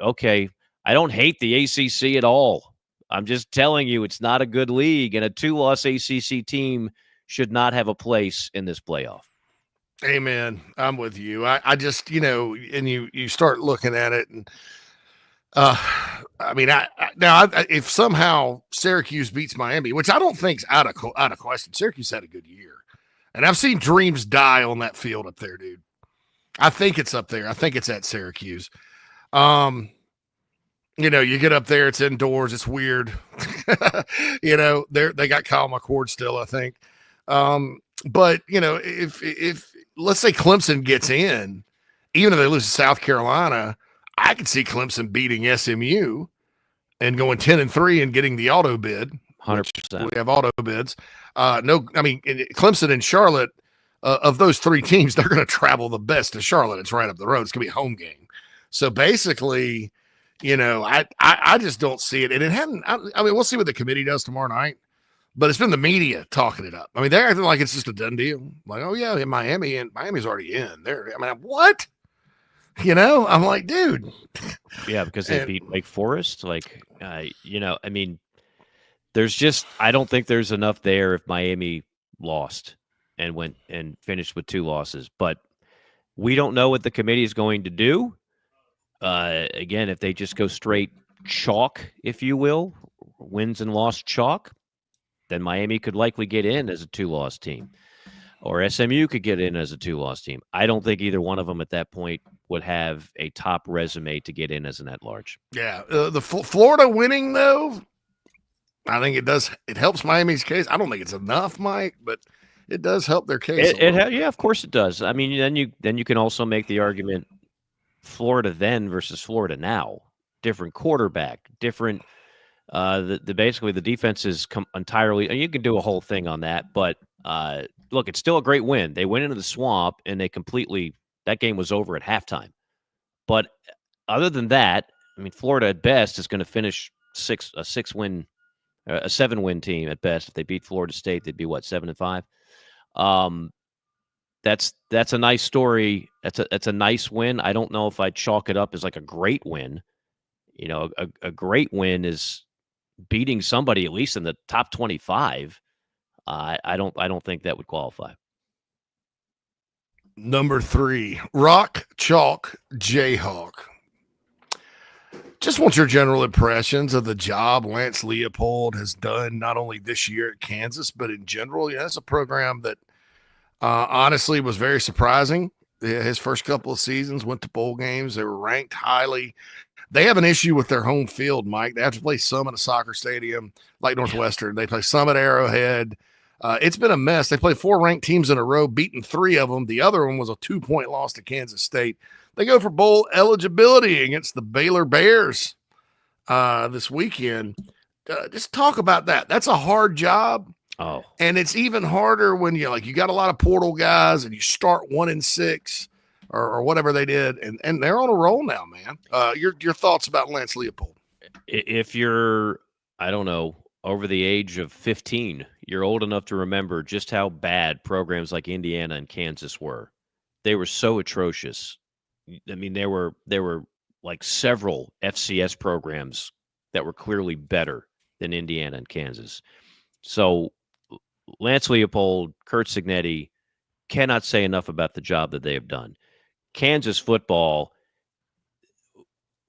Okay, I don't hate the ACC at all. I'm just telling you it's not a good league, and a 2-loss ACC team should not have a place in this playoff. Amen. I'm with you. I just, and you start looking at it, and if somehow Syracuse beats Miami, which I don't think's out of question. Syracuse had a good year, and I've seen dreams die on that field up there, dude. I think it's up there. I think it's at Syracuse. You get up there, it's indoors, it's weird. They got Kyle McCord still, I think. But if let's say Clemson gets in, even if they lose to South Carolina, I could see Clemson beating SMU and going 10-3 and getting the auto bid. 100%. We have auto bids. Clemson and Charlotte, of those three teams, they're going to travel the best to Charlotte. It's right up the road. It's going to be a home game. So basically, I just don't see it. And it hadn't, we'll see what the committee does tomorrow night, but it's been the media talking it up. I mean, they're acting like it's just a done deal. Like, oh yeah, in Miami, and Miami's already in there. What? I'm like, dude. Yeah, because they beat Wake Forest. There's just, I don't think there's enough there if Miami lost and went and finished with 2 losses. But we don't know what the committee is going to do. Again, if they just go straight chalk, if you will, wins and loss chalk, then Miami could likely get in as a 2-loss team. Or SMU could get in as a 2-loss team. I don't think either one of them at that point would have a top resume to get in as an at-large. Yeah. The Florida winning, though, I think it does. It helps Miami's case. I don't think it's enough, Mike, but it does help their case. Yeah, of course it does. I mean, then you can also make the argument Florida then versus Florida now. Different quarterback, different basically the defense is entirely, and you can do a whole thing on that, but look, it's still a great win. They went into the swamp and that game was over at halftime. But other than that, I mean, Florida at best is going to finish a 7-win team at best. If they beat Florida State, they'd be 7-5. That's a nice story. That's a nice win. I don't know if I'd chalk it up as like a great win. A great win is beating somebody at least in the top 25. I don't think that would qualify. Number 3, Rock Chalk Jayhawk. Just want your general impressions of the job Lance Leopold has done, not only this year at Kansas, but in general. That's a program that honestly was very surprising. His first couple of seasons went to bowl games. They were ranked highly. They have an issue with their home field, Mike. They have to play some at a soccer stadium like Northwestern. They play some at Arrowhead. It's been a mess. They played 4 ranked teams in a row, beaten 3 of them. The other one was a 2-point loss to Kansas State. They go for bowl eligibility against the Baylor Bears this weekend. Just talk about that. That's a hard job. Oh, and it's even harder when you got a lot of portal guys and you start 1-6 or whatever they did, and they're on a roll now, man. Your thoughts about Lance Leopold? If you're I don't know, over the age of 15, you're old enough to remember just how bad programs like Indiana and Kansas were. They were so atrocious. I mean, there were like several FCS programs that were clearly better than Indiana and Kansas. So Lance Leopold, Kurt Signetti cannot say enough about the job that they have done. Kansas football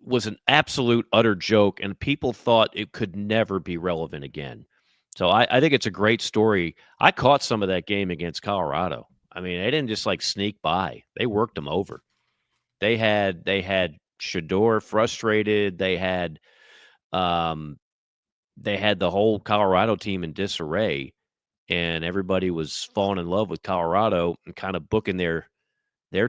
was an absolute utter joke, and people thought it could never be relevant again. So I think it's a great story. I caught some of that game against Colorado. I mean, they didn't just like sneak by; they worked them over. They had Shador frustrated. They had the whole Colorado team in disarray, and everybody was falling in love with Colorado and kind of booking their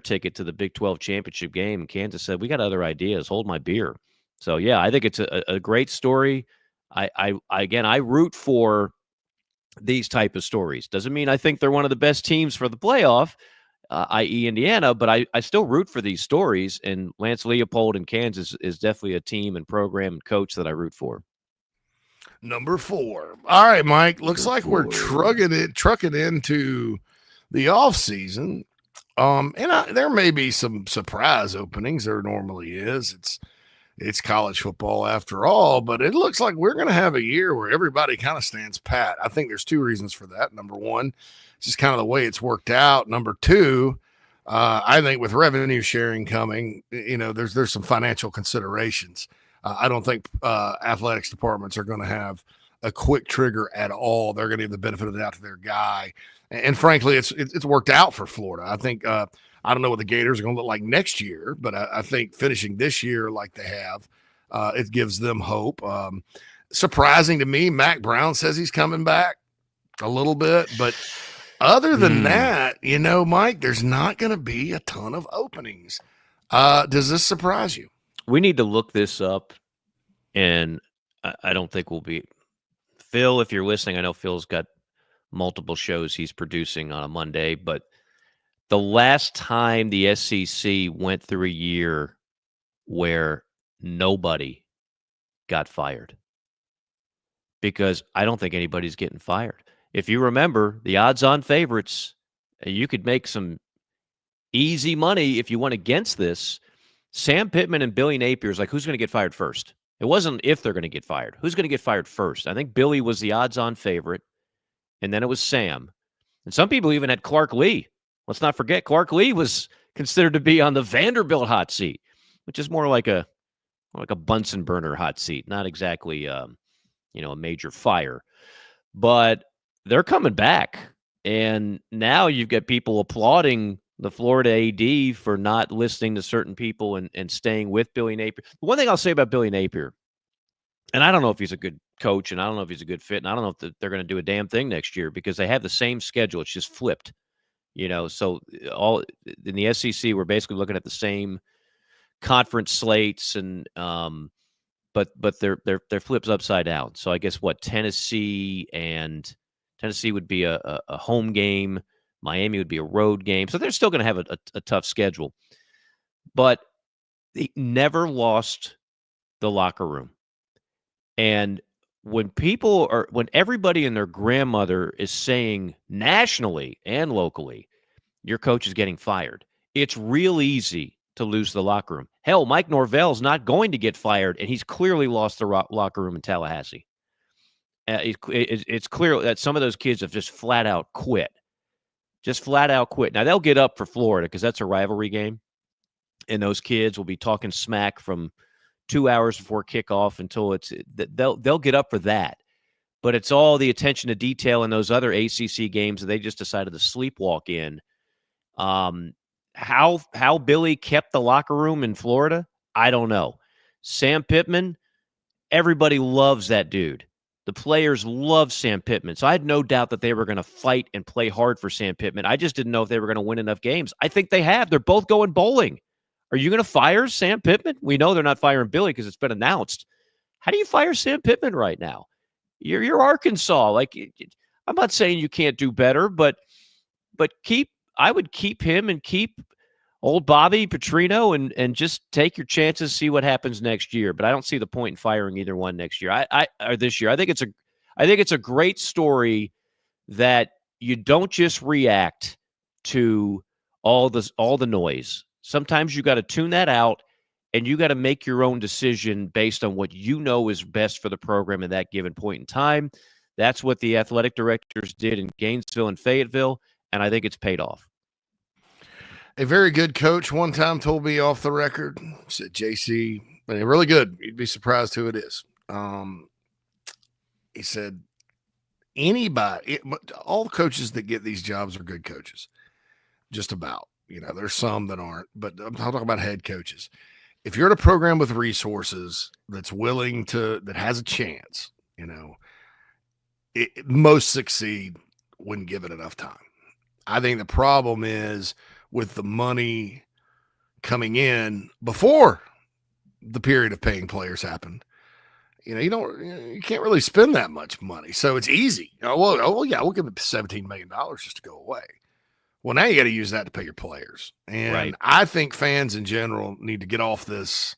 ticket to the Big 12 championship game. And Kansas said, "We got other ideas. Hold my beer." So yeah, I think it's a great story. I root for these type of stories. Doesn't mean I think they're one of the best teams for the playoff, i.e. Indiana, but I still root for these stories. And Lance Leopold in Kansas is definitely a team and program and coach that I root for. Number 4. All right, Mike. Looks like we're trucking into the offseason. There may be some surprise openings. There normally is. It's college football after all, but it looks like we're going to have a year where everybody kind of stands pat. I think there's 2 reasons for that. Number 1, it's just kind of the way it's worked out. Number 2, I think with revenue sharing coming, there's some financial considerations. I don't think athletics departments are going to have a quick trigger at all. They're going to give the benefit of the doubt to their guy. And frankly, it's worked out for Florida. I think I don't know what the Gators are going to look like next year, but I think finishing this year like they have, it gives them hope. Surprising to me, Mac Brown says he's coming back a little bit, but other than that, Mike, there's not going to be a ton of openings. Does this surprise you? We need to look this up, and I don't think we'll be – Phil, if you're listening, I know Phil's got multiple shows he's producing on a Monday, but the last time the SEC went through a year where nobody got fired, because I don't think anybody's getting fired. If you remember, the odds-on favorites, you could make some easy money if you went against this. Sam Pittman and Billy Napier's like, who's going to get fired first? It wasn't if they're going to get fired. Who's going to get fired first? I think Billy was the odds-on favorite, and then it was Sam. And some people even had Clark Lee. Let's not forget, Clark Lee was considered to be on the Vanderbilt hot seat, which is more like a Bunsen burner hot seat, not exactly a major fire. But they're coming back, and now you've got people applauding the Florida AD for not listening to certain people and staying with Billy Napier. The one thing I'll say about Billy Napier, and I don't know if he's a good coach, and I don't know if he's a good fit, and I don't know if they're going to do a damn thing next year, because they have the same schedule. It's just flipped, So all in the SEC, we're basically looking at the same conference slates, and but they're flips upside down. So I guess Tennessee would be a home game. Miami would be a road game. So they're still going to have a tough schedule. But they never lost the locker room. And when everybody and their grandmother is saying nationally and locally, your coach is getting fired, it's real easy to lose the locker room. Hell, Mike Norvell's not going to get fired, and he's clearly lost the locker room in Tallahassee. It's clear that some of those kids have just flat out quit. Now, they'll get up for Florida because that's a rivalry game, and those kids will be talking smack from 2 hours before kickoff until they'll get up for that. But it's all the attention to detail in those other ACC games that they just decided to sleepwalk in. How Billy kept the locker room in Florida, I don't know. Sam Pittman, everybody loves that dude. The players love Sam Pittman. So I had no doubt that they were going to fight and play hard for Sam Pittman. I just didn't know if they were going to win enough games. I think they have. They're both going bowling. Are you going to fire Sam Pittman? We know they're not firing Billy because it's been announced. How do you fire Sam Pittman right now? You're Arkansas. I'm not saying you can't do better, but I would keep him and keep old Bobby Petrino and just take your chances, see what happens next year. But I don't see the point in firing either one next year. Or this year. I think it's a great story that you don't just react to all the noise. Sometimes you got to tune that out, and you got to make your own decision based on what you know is best for the program at that given point in time. That's what the athletic directors did in Gainesville and Fayetteville, and I think it's paid off. A very good coach one time told me off the record, said, JC, but really good. You'd be surprised who it is. He said, all the coaches that get these jobs are good coaches. Just about. There's some that aren't, but I'm talking about head coaches. If you're at a program with resources that's that has a chance, most succeed when given enough time. I think the problem is with the money coming in before the period of paying players happened. You can't really spend that much money. So it's easy. We'll give them $17 million just to go away. Well, now you got to use that to pay your players. And right. I think fans in general need to get off this.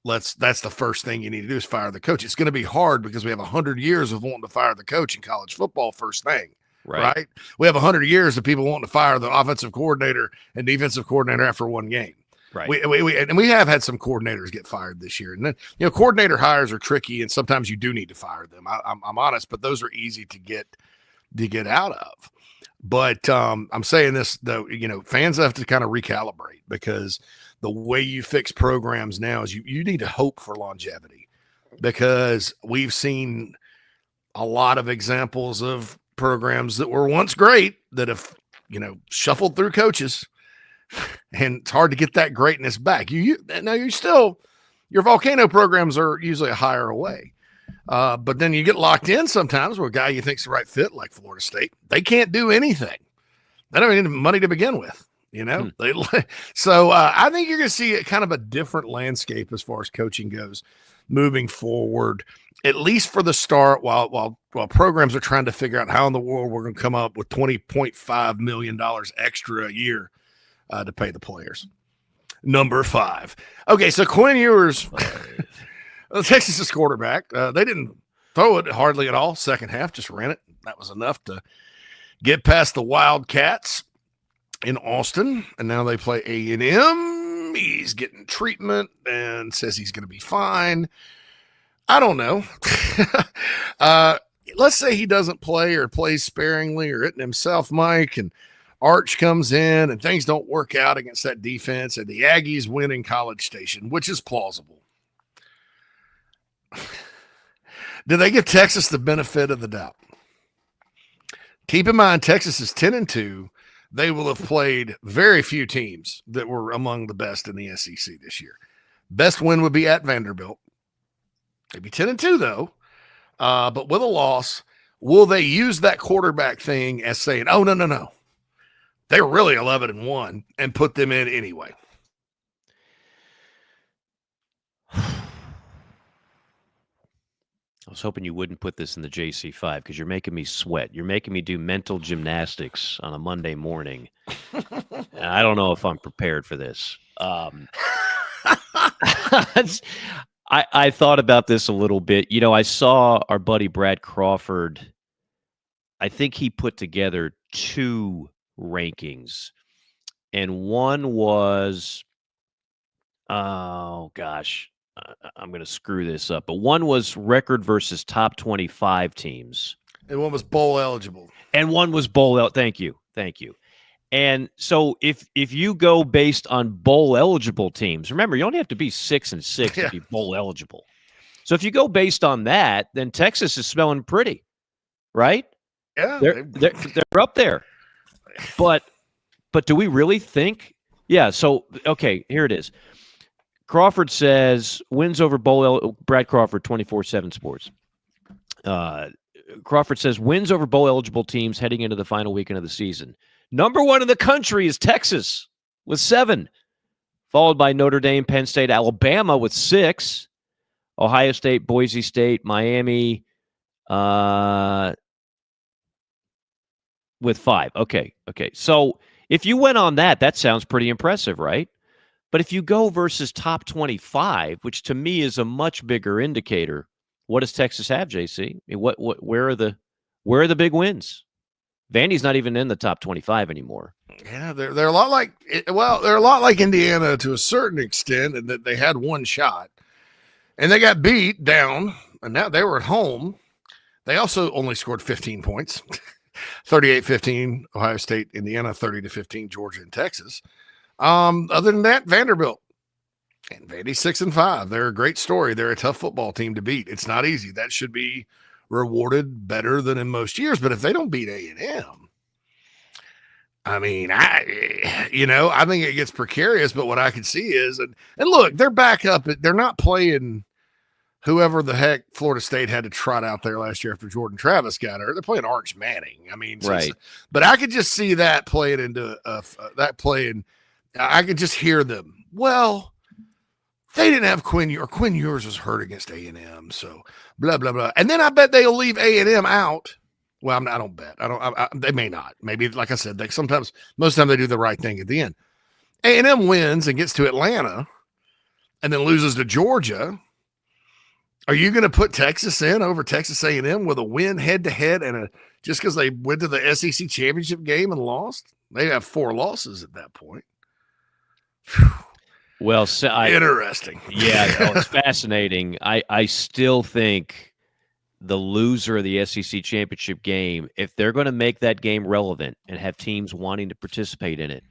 That's the first thing you need to do is fire the coach. It's going to be hard because we have 100 years of wanting to fire the coach in college football first thing. Right? We have 100 years of people wanting to fire the offensive coordinator and defensive coordinator after one game. Right. We have had some coordinators get fired this year. And then, coordinator hires are tricky, and sometimes you do need to fire them. I'm honest, but those are easy to get out of. But I'm saying this, though, fans have to kind of recalibrate because the way you fix programs now is you need to hope for longevity, because we've seen a lot of examples of programs that were once great that have, shuffled through coaches, and it's hard to get that greatness back. Your volcano programs are usually a hire away. But then you get locked in sometimes where a guy you think's the right fit, like Florida State, they can't do anything. They don't even need money to begin with, So I think you're going to see kind of a different landscape as far as coaching goes moving forward, at least for the start, while programs are trying to figure out how in the world we're going to come up with $20.5 million extra a year to pay the players. Number 5. Okay, so Quinn Ewers, Texas's quarterback, they didn't throw it hardly at all. Second half, just ran it. That was enough to get past the Wildcats in Austin, and now they play A&M. He's getting treatment and says he's going to be fine. I don't know. Let's say he doesn't play or plays sparingly or hitting himself, Mike, and Arch comes in and things don't work out against that defense, and the Aggies win in College Station, which is plausible. Do they give Texas the benefit of the doubt? Keep in mind, Texas is 10-2. They will have played very few teams that were among the best in the SEC this year. Best win would be at Vanderbilt. They'd be 10-2 though, but with a loss. Will they use that quarterback thing as saying, "Oh no, they're really 11-1," and put them in anyway? I was hoping you wouldn't put this in the JC5 because you're making me sweat. You're making me do mental gymnastics on a Monday morning. And I don't know if I'm prepared for this. I thought about this a little bit. I saw our buddy Brad Crawford. I think he put together 2 rankings. And one was, oh gosh, I'm going to screw this up. But one was record versus top 25 teams. And one was bowl eligible. And one was bowl eligible. Thank you. And so if you go based on bowl eligible teams, remember, you only have to be 6-6 to be bowl eligible. So if you go based on that, then Texas is smelling pretty, right? Yeah. They're up there. But do we really think? Yeah, so, okay, here it is. Crawford says wins over Brad Crawford, 24/7 Sports. Crawford says wins over bowl eligible teams heading into the final weekend of the season. Number 1 in the country is Texas with 7, followed by Notre Dame, Penn State, Alabama with 6, Ohio State, Boise State, Miami with 5. Okay. So If you went on that sounds pretty impressive, right? But if you go versus top 25, which to me is a much bigger indicator, what does Texas have, JC? I mean, where are the big wins? Vandy's not even in the top 25 anymore. Yeah, they're a lot like they're a lot like Indiana to a certain extent, in that they had one shot and they got beat down, and now they were at home. They also only scored 15 points. 38-15 Ohio State, Indiana, 30-15 Georgia and Texas. Other than that, Vanderbilt and Vandy 6-5. They're a great story. They're a tough football team to beat. It's not easy. That should be rewarded better than in most years. But if they don't beat A&M, I mean, I think it gets precarious. But what I can see is, and look, they're back up. They're not playing whoever the heck Florida State had to trot out there last year after Jordan Travis got hurt. They're playing Arch Manning. I mean, right. But I could just see that playing into I could just hear them. Well, they didn't have Quinn Ewers was hurt against A&M, so blah blah blah. And then I bet they'll leave A&M out. Well, I don't bet. They may not. Maybe, like I said, most of the time they do the right thing at the end. A&M wins and gets to Atlanta, and then loses to Georgia. Are you going to put Texas in over Texas A&M with a win head-to-head and just because they went to the SEC championship game and lost? They have 4 losses at that point. Whew. Well, interesting. Yeah, it's fascinating. I still think the loser of the SEC championship game, if they're going to make that game relevant and have teams wanting to participate in it,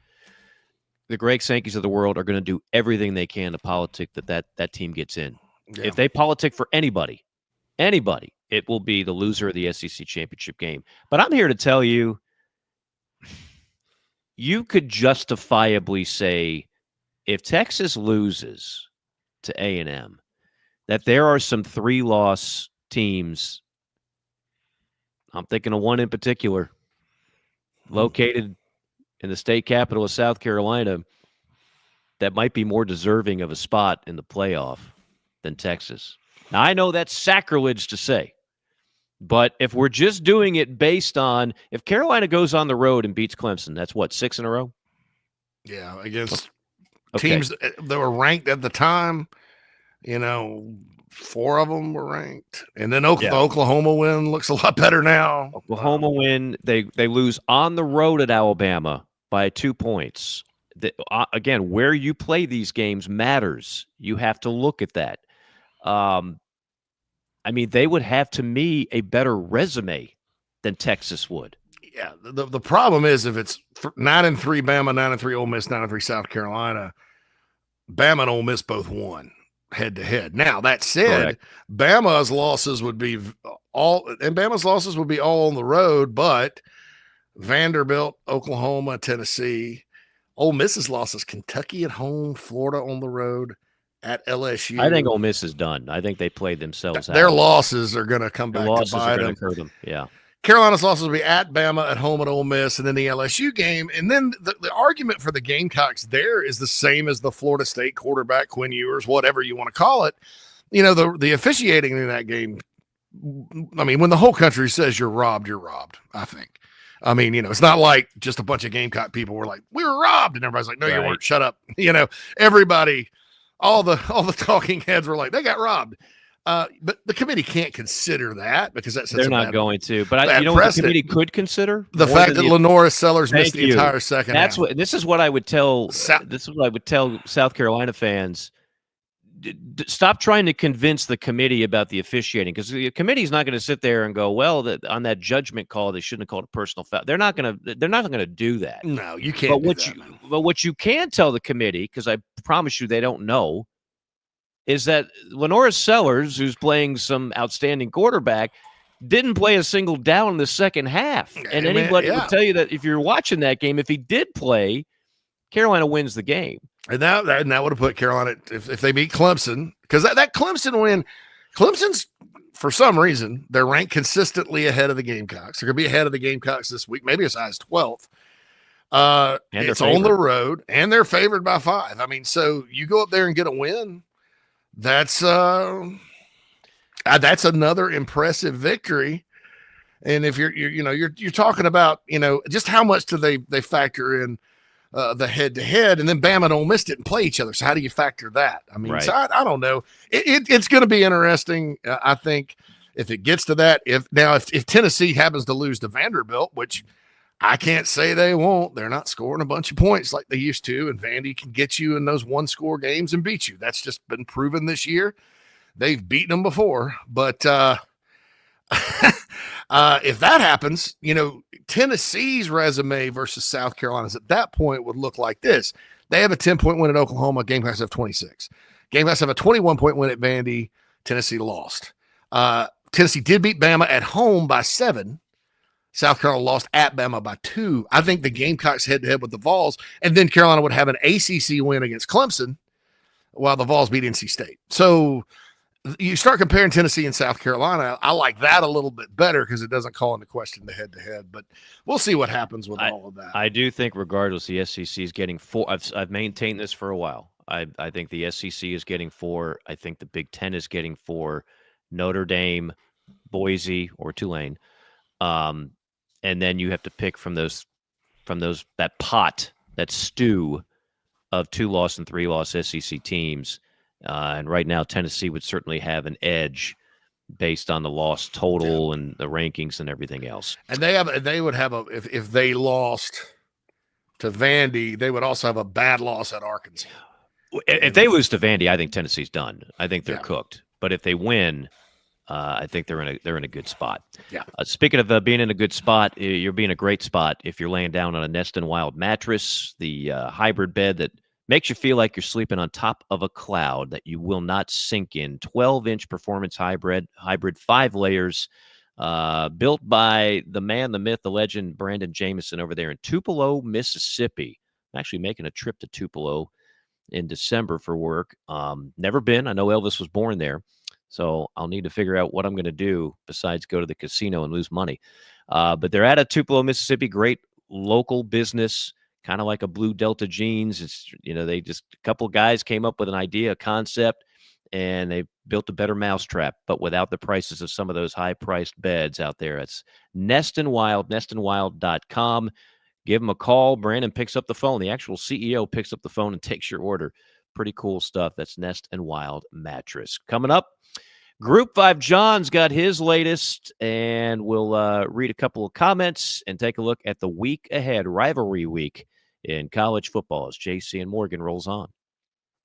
the Greg Sankeys of the world are going to do everything they can to politic that team gets in. Yeah. If they politic for anybody, it will be the loser of the SEC championship game. But I'm here to tell you, you could justifiably say if Texas loses to A&M, that there are some 3-loss teams. I'm thinking of one in particular, located in the state capital of South Carolina, that might be more deserving of a spot in the playoff than Texas. Now, I know that's sacrilege to say, but if we're just doing it based on if Carolina goes on the road and beats Clemson, that's what, 6 in a row? Yeah, against teams that were ranked at the time, 4 of them were ranked. And then Oklahoma win looks a lot better now. Oklahoma win. They lose on the road at Alabama by 2 points. Again, where you play these games matters. You have to look at that. I mean, they would have, to me, a better resume than Texas would. Yeah, the problem is if it's 9-3 Bama, 9-3 Ole Miss, 9-3 South Carolina, Bama and Ole Miss both won head-to-head. Now, that said, correct, Bama's losses would be all on the road, but Vanderbilt, Oklahoma, Tennessee. Ole Miss's losses, Kentucky at home, Florida on the road, at LSU. I think Ole Miss is done. I think they played themselves out. Their losses are going to come back to bite them. Hurt them. Yeah. Carolina's losses will be at Bama, at home at Ole Miss, and then the LSU game. And then the argument for the Gamecocks there is the same as the Florida State quarterback, Quinn Ewers, whatever you want to call it. The officiating in that game, I mean, when the whole country says you're robbed, I think. I mean, it's not like just a bunch of Gamecock people were like, we were robbed. And everybody's like, no, you weren't. Shut up. Everybody, all the talking heads were like, they got robbed. But the committee can't consider that because they're not going to. But what the committee could consider? The fact that Lenora Sellers missed the entire second half. This is what I would tell South Carolina fans. Stop trying to convince the committee about the officiating, because the committee's not going to sit there and go, well, on that judgment call, they shouldn't have called a personal foul. They're not going to do that. No, you can't. But what you can tell the committee, because I promise you they don't know, is that Lenora Sellers, who's playing some outstanding quarterback, didn't play a single down in the second half. And anybody would tell you that if you're watching that game, if he did play, Carolina wins the game. And that would have put Carolina, if they beat Clemson, because that Clemson win, Clemson's, for some reason, they're ranked consistently ahead of the Gamecocks. They're going to be ahead of the Gamecocks this week, maybe as high as 12th. It's on the road, and they're favored by 5. I mean, so you go up there and get a win. That's another impressive victory. And if you're talking about, just how much do they factor in the head-to-head, and then Bama and Ole Miss didn't play each other. So how do you factor that? I mean, Right. so I don't know. It's going to be interesting. I think if it gets to that, if Tennessee happens to lose to Vanderbilt, which I can't say they won't, they're not scoring a bunch of points like they used to, and Vandy can get you in those one-score games and beat you. That's just been proven this year. They've beaten them before, but if that happens, Tennessee's resume versus South Carolina's at that point would look like this. They have a 10-point win at Oklahoma. Gamecocks have 26. Gamecocks have a 21-point win at Vandy. Tennessee lost. Tennessee did beat Bama at home by 7. South Carolina lost at Bama by 2. I think the Gamecocks head-to-head with the Vols, and then Carolina would have an ACC win against Clemson while the Vols beat NC State. So you start comparing Tennessee and South Carolina. I like that a little bit better because it doesn't call into question the head-to-head, but we'll see what happens with all of that. I do think regardless, the SEC is getting 4. I've maintained this for a while. I think the SEC is getting 4. I think the Big Ten is getting 4. Notre Dame, Boise, or Tulane. And then you have to pick from that pot, that stew of 2-loss and 3-loss SEC teams. And right now, Tennessee would certainly have an edge based on the loss total and the rankings and everything else. And they would have if they lost to Vandy, they would also have a bad loss at Arkansas. If they lose to Vandy, I think Tennessee's done. I think they're cooked. But if they win, I think they're in a good spot. Yeah. Speaking of being in a good spot, you're being a great spot if you're laying down on a Nest and Wild mattress, the hybrid bed that makes you feel like you're sleeping on top of a cloud that you will not sink in. 12-inch performance hybrid, 5 layers, built by the man, the myth, the legend, Brandon Jameson over there in Tupelo, Mississippi. I'm actually making a trip to Tupelo in December for work. Never been. I know Elvis was born there, so I'll need to figure out what I'm going to do besides go to the casino and lose money. But they're out of Tupelo, Mississippi. Great local business. Kind of like a Blue Delta Jeans. It's, they just, a couple guys came up with an idea, a concept, and they built a better mousetrap, but without the prices of some of those high-priced beds out there. It's Nest and Wild, nestandwild.com. Give them a call. Brandon picks up the phone. The actual CEO picks up the phone and takes your order. Pretty cool stuff. That's Nest and Wild mattress. Coming up, Group 5 John's got his latest, and we'll read a couple of comments and take a look at the week ahead, rivalry week in college football as JC and Morgan rolls on.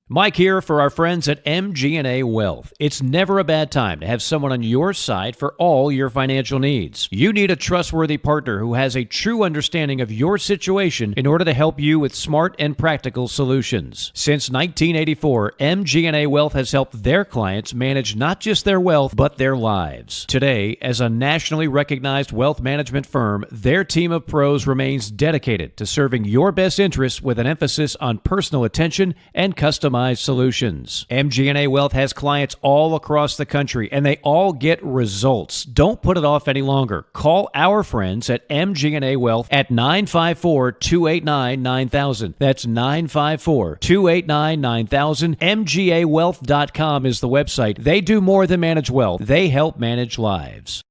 Mike here for our friends at MG&A Wealth. It's never a bad time to have someone on your side for all your financial needs. You need a trustworthy partner who has a true understanding of your situation in order to help you with smart and practical solutions. Since 1984, MG&A Wealth has helped their clients manage not just their wealth, but their lives. Today, as a nationally recognized wealth management firm, their team of pros remains dedicated to serving your best interests with an emphasis on personal attention and customized solutions. MG&A Wealth has clients all across the country, and they all get results. Don't put it off any longer. Call our friends at MG&A Wealth at 954-289-9000. That's 954-289-9000. MGAwealth.com is the website. They do more than manage wealth. They help manage lives.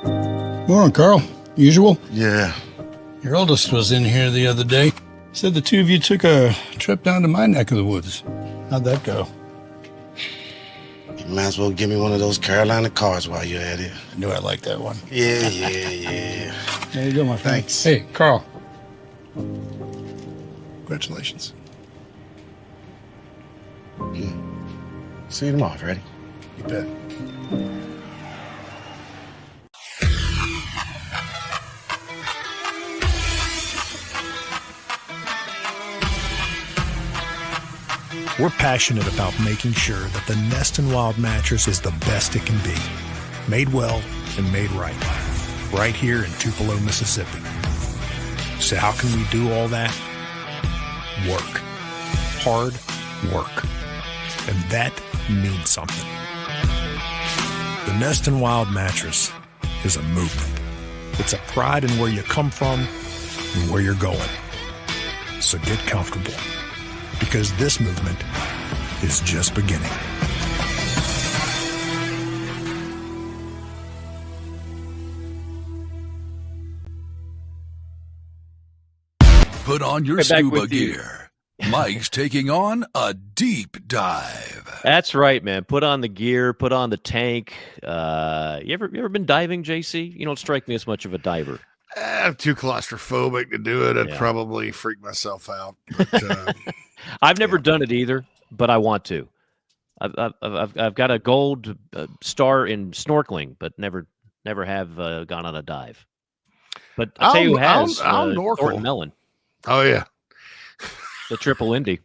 Morning, Carl. Usual? Yeah. Your oldest was in here the other day. Said the two of you took a trip down to my neck of the woods. How'd that go? You might as well give me one of those Carolina cars while you're at it. I knew I liked that one. Yeah. There you go, my friend. Thanks. Hey, Carl. Congratulations. See you tomorrow, Freddie. You bet. We're passionate about making sure that the Nest and Wild mattress is the best it can be. Made well and made right. Right here in Tupelo, Mississippi. So how can we do all that? Work. Hard work. And that means something. The Nest and Wild mattress is a movement. It's a pride in where you come from and where you're going. So get comfortable, because this movement is just beginning. on your Right back scuba with you. gear. Mike's taking on a deep dive. That's right, man. Put on the gear, put on the tank. You ever been diving, JC? You don't strike me as much of a diver. I'm too claustrophobic to do it. I'd Yeah. probably freak myself out. But, I've never done it either, but I want to. I've got a gold star in snorkeling, but never have gone on a dive. But I'll tell you who has I'll Thornton Mellon, Oh, yeah. the triple Indy.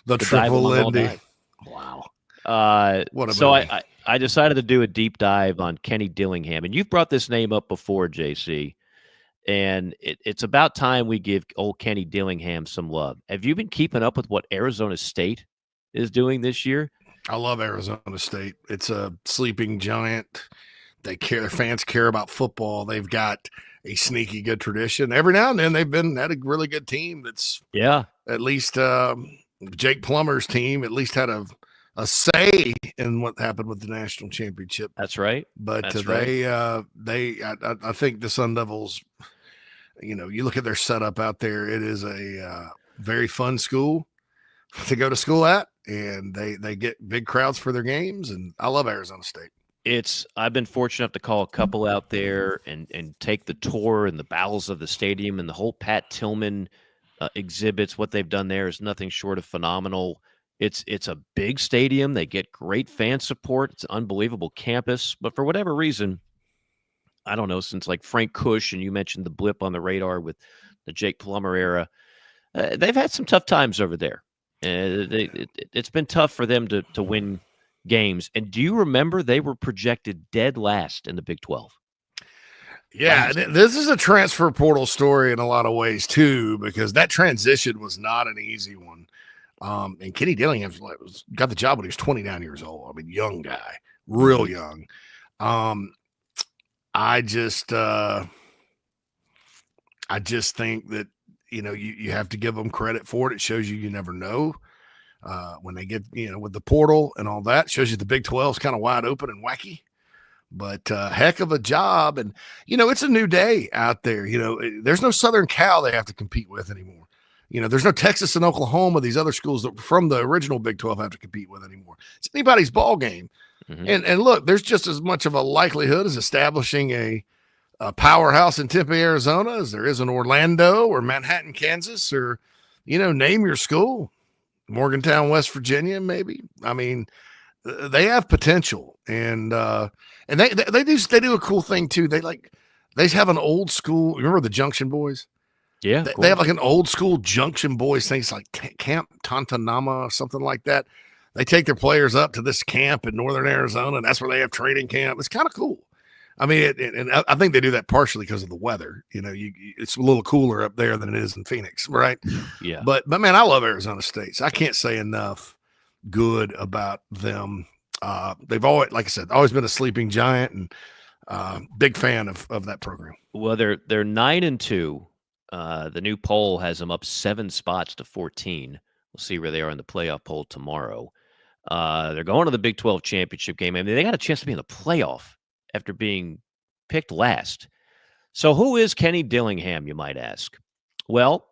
The dive triple among all Indy. dive. Wow. What a So movie. I decided to do a deep dive on Kenny Dillingham, and you've brought this name up before, JC. And it's about time we give old Kenny Dillingham some love. Have you been keeping up with what Arizona State is doing this year? I love Arizona State. It's a sleeping giant. Their fans care about football. They've got a sneaky good tradition. Every now and then they've had a really good team. That's at least Jake Plummer's team at least had a say in what happened with the national championship. That's right. But That's I think the Sun Devils, you look at their setup out there, it is a very fun school to go to school at, and they get big crowds for their games, and I love Arizona State. I've been fortunate enough to call a couple out there and take the tour in the bowels of the stadium, and the whole Pat Tillman exhibits. What they've done there is nothing short of phenomenal. It's a big stadium. They get great fan support. It's an unbelievable campus, but for whatever reason, I don't know, since like Frank Kush, and you mentioned the blip on the radar with the Jake Plummer era, they've had some tough times over there. It's been tough for them to win games. And do you remember they were projected dead last in the Big 12? Yeah, this is a transfer portal story in a lot of ways too, because that transition was not an easy one. And Kenny Dillingham got the job when he was 29 years old. I mean, young guy, real young. I just think that, you have to give them credit for it. It shows you never know when they get, with the portal and all that. It shows you the Big 12 is kind of wide open and wacky. But heck of a job. And, it's a new day out there. There's no Southern Cal they have to compete with anymore. There's no Texas and Oklahoma, these other schools that from the original Big 12 have to compete with anymore. It's anybody's ball game. Mm-hmm. And look, there's just as much of a likelihood as establishing a powerhouse in Tempe, Arizona, as there is in Orlando or Manhattan, Kansas, or, name your school. Morgantown, West Virginia, maybe. I mean, they have potential. And they do a cool thing too. They have an old school. Remember the Junction Boys? Yeah, they have like an old school Junction Boys thing. It's like Camp Tantanama or something like that. They take their players up to this camp in northern Arizona, and that's where they have training camp. It's kind of cool. I mean, and I think they do that partially because of the weather. It's a little cooler up there than it is in Phoenix, right? Yeah. But man, I love Arizona State. So I can't say enough good about them. They've always, like I said, always been a sleeping giant, and big fan of that program. Well, they're 9-2. The new poll has them up 7 spots to 14. We'll see where they are in the playoff poll tomorrow. They're going to the Big 12 championship game. I mean, they got a chance to be in the playoff after being picked last. So who is Kenny Dillingham, you might ask? Well,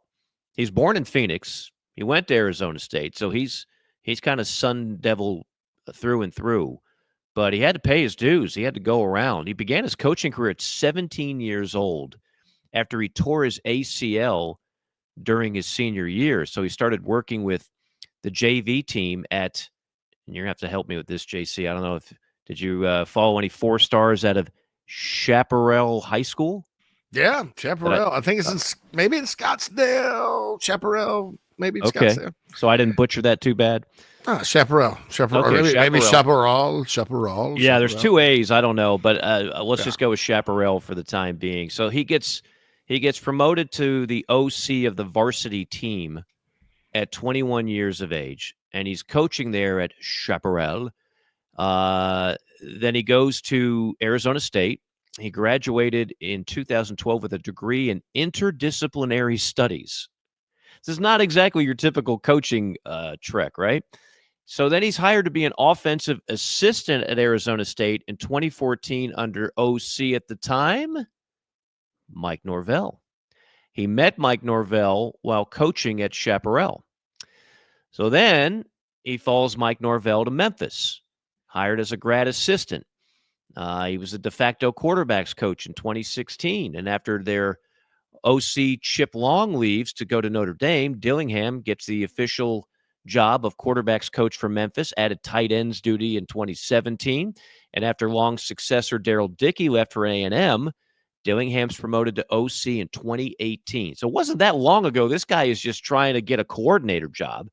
he's born in Phoenix. He went to Arizona State, so he's kind of Sun Devil through and through. But he had to pay his dues. He had to go around. He began his coaching career at 17 years old after he tore his ACL during his senior year. So he started working with the JV team at, and you're going to have to help me with this, JC. I don't know did you follow any 4-stars out of Chaparral High School? Yeah, Chaparral. I think it's maybe in Scottsdale. Chaparral, maybe in okay. Scottsdale. So I didn't butcher that too bad. Chaparral. Okay, maybe Chaparral. Yeah, there's 2 A's. I don't know, but let's just go with Chaparral for the time being. So he gets promoted to the OC of the varsity team at 21 years of age, and he's coaching there at Chaparral. Then he goes to Arizona State. He graduated in 2012 with a degree in interdisciplinary studies. This is not exactly your typical coaching trek, right? So then he's hired to be an offensive assistant at Arizona State in 2014 under OC at the time, Mike Norvell. He met Mike Norvell while coaching at Chaparral. So then he follows Mike Norvell to Memphis, hired as a grad assistant. He was a de facto quarterbacks coach in 2016. And after their OC Chip Long leaves to go to Notre Dame, Dillingham gets the official job of quarterbacks coach for Memphis, added tight ends duty in 2017. And after Long's successor, Daryl Dickey, left for A&M, Dillingham's promoted to OC in 2018. So it wasn't that long ago. This guy is just trying to get a coordinator job.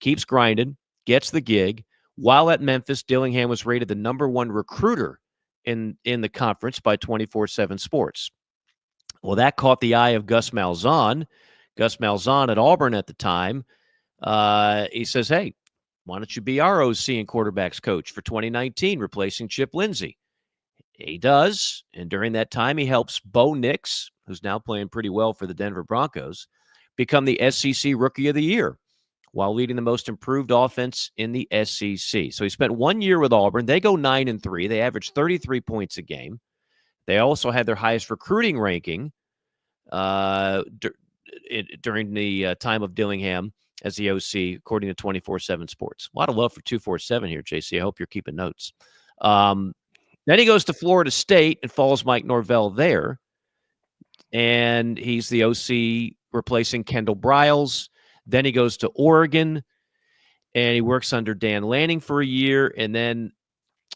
Keeps grinding, gets the gig. While at Memphis, Dillingham was rated the #1 recruiter in the conference by 24/7 Sports. Well, that caught the eye of Gus Malzahn. Gus Malzahn at Auburn at the time, he says, hey, why don't you be our OC and quarterbacks coach for 2019, replacing Chip Lindsey? He does, and during that time, he helps Bo Nix, who's now playing pretty well for the Denver Broncos, become the SEC Rookie of the Year while leading the most improved offense in the SEC. So he spent 1 year with Auburn. They go 9-3. They average 33 points a game. They also had their highest recruiting ranking during the time of Dillingham as the OC, according to 24/7 Sports. A lot of love for 247 here, JC. I hope you're keeping notes. Then he goes to Florida State and follows Mike Norvell there. And he's the OC replacing Kendall Briles. Then he goes to Oregon, and he works under Dan Lanning for a year. And then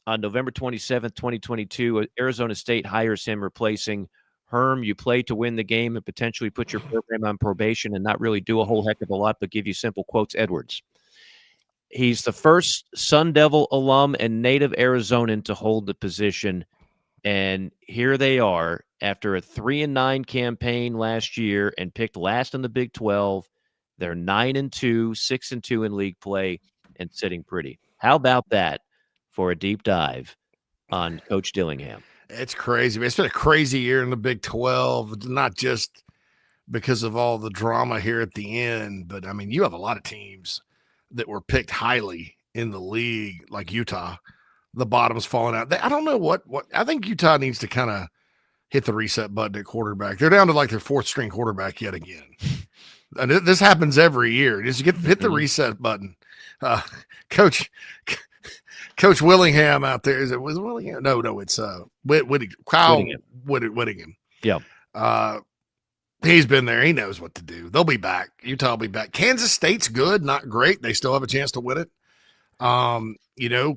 on November 27th, 2022, Arizona State hires him, replacing Herm. You play to win the game and potentially put your program on probation and not really do a whole heck of a lot, but give you simple quotes, Edwards. He's the first Sun Devil alum and native Arizonan to hold the position. And here they are after a 3-9 campaign last year and picked last in the Big 12. They're 9-2, 6-2 in league play, and sitting pretty. How about that for a deep dive on Coach Dillingham? It's crazy. It's been a crazy year in the Big 12, not just because of all the drama here at the end, but I mean, you have a lot of teams that were picked highly in the league, like Utah. The bottom's falling out. I don't know what I think Utah needs to kind of hit the reset button at quarterback. They're down to like their 4th string quarterback yet again. And this happens every year. Just hit the reset button. Coach Willingham out there. Was it Willingham? No, it's Whittingham. Yeah. He's been there. He knows what to do. They'll be back. Utah will be back. Kansas State's good, not great. They still have a chance to win it.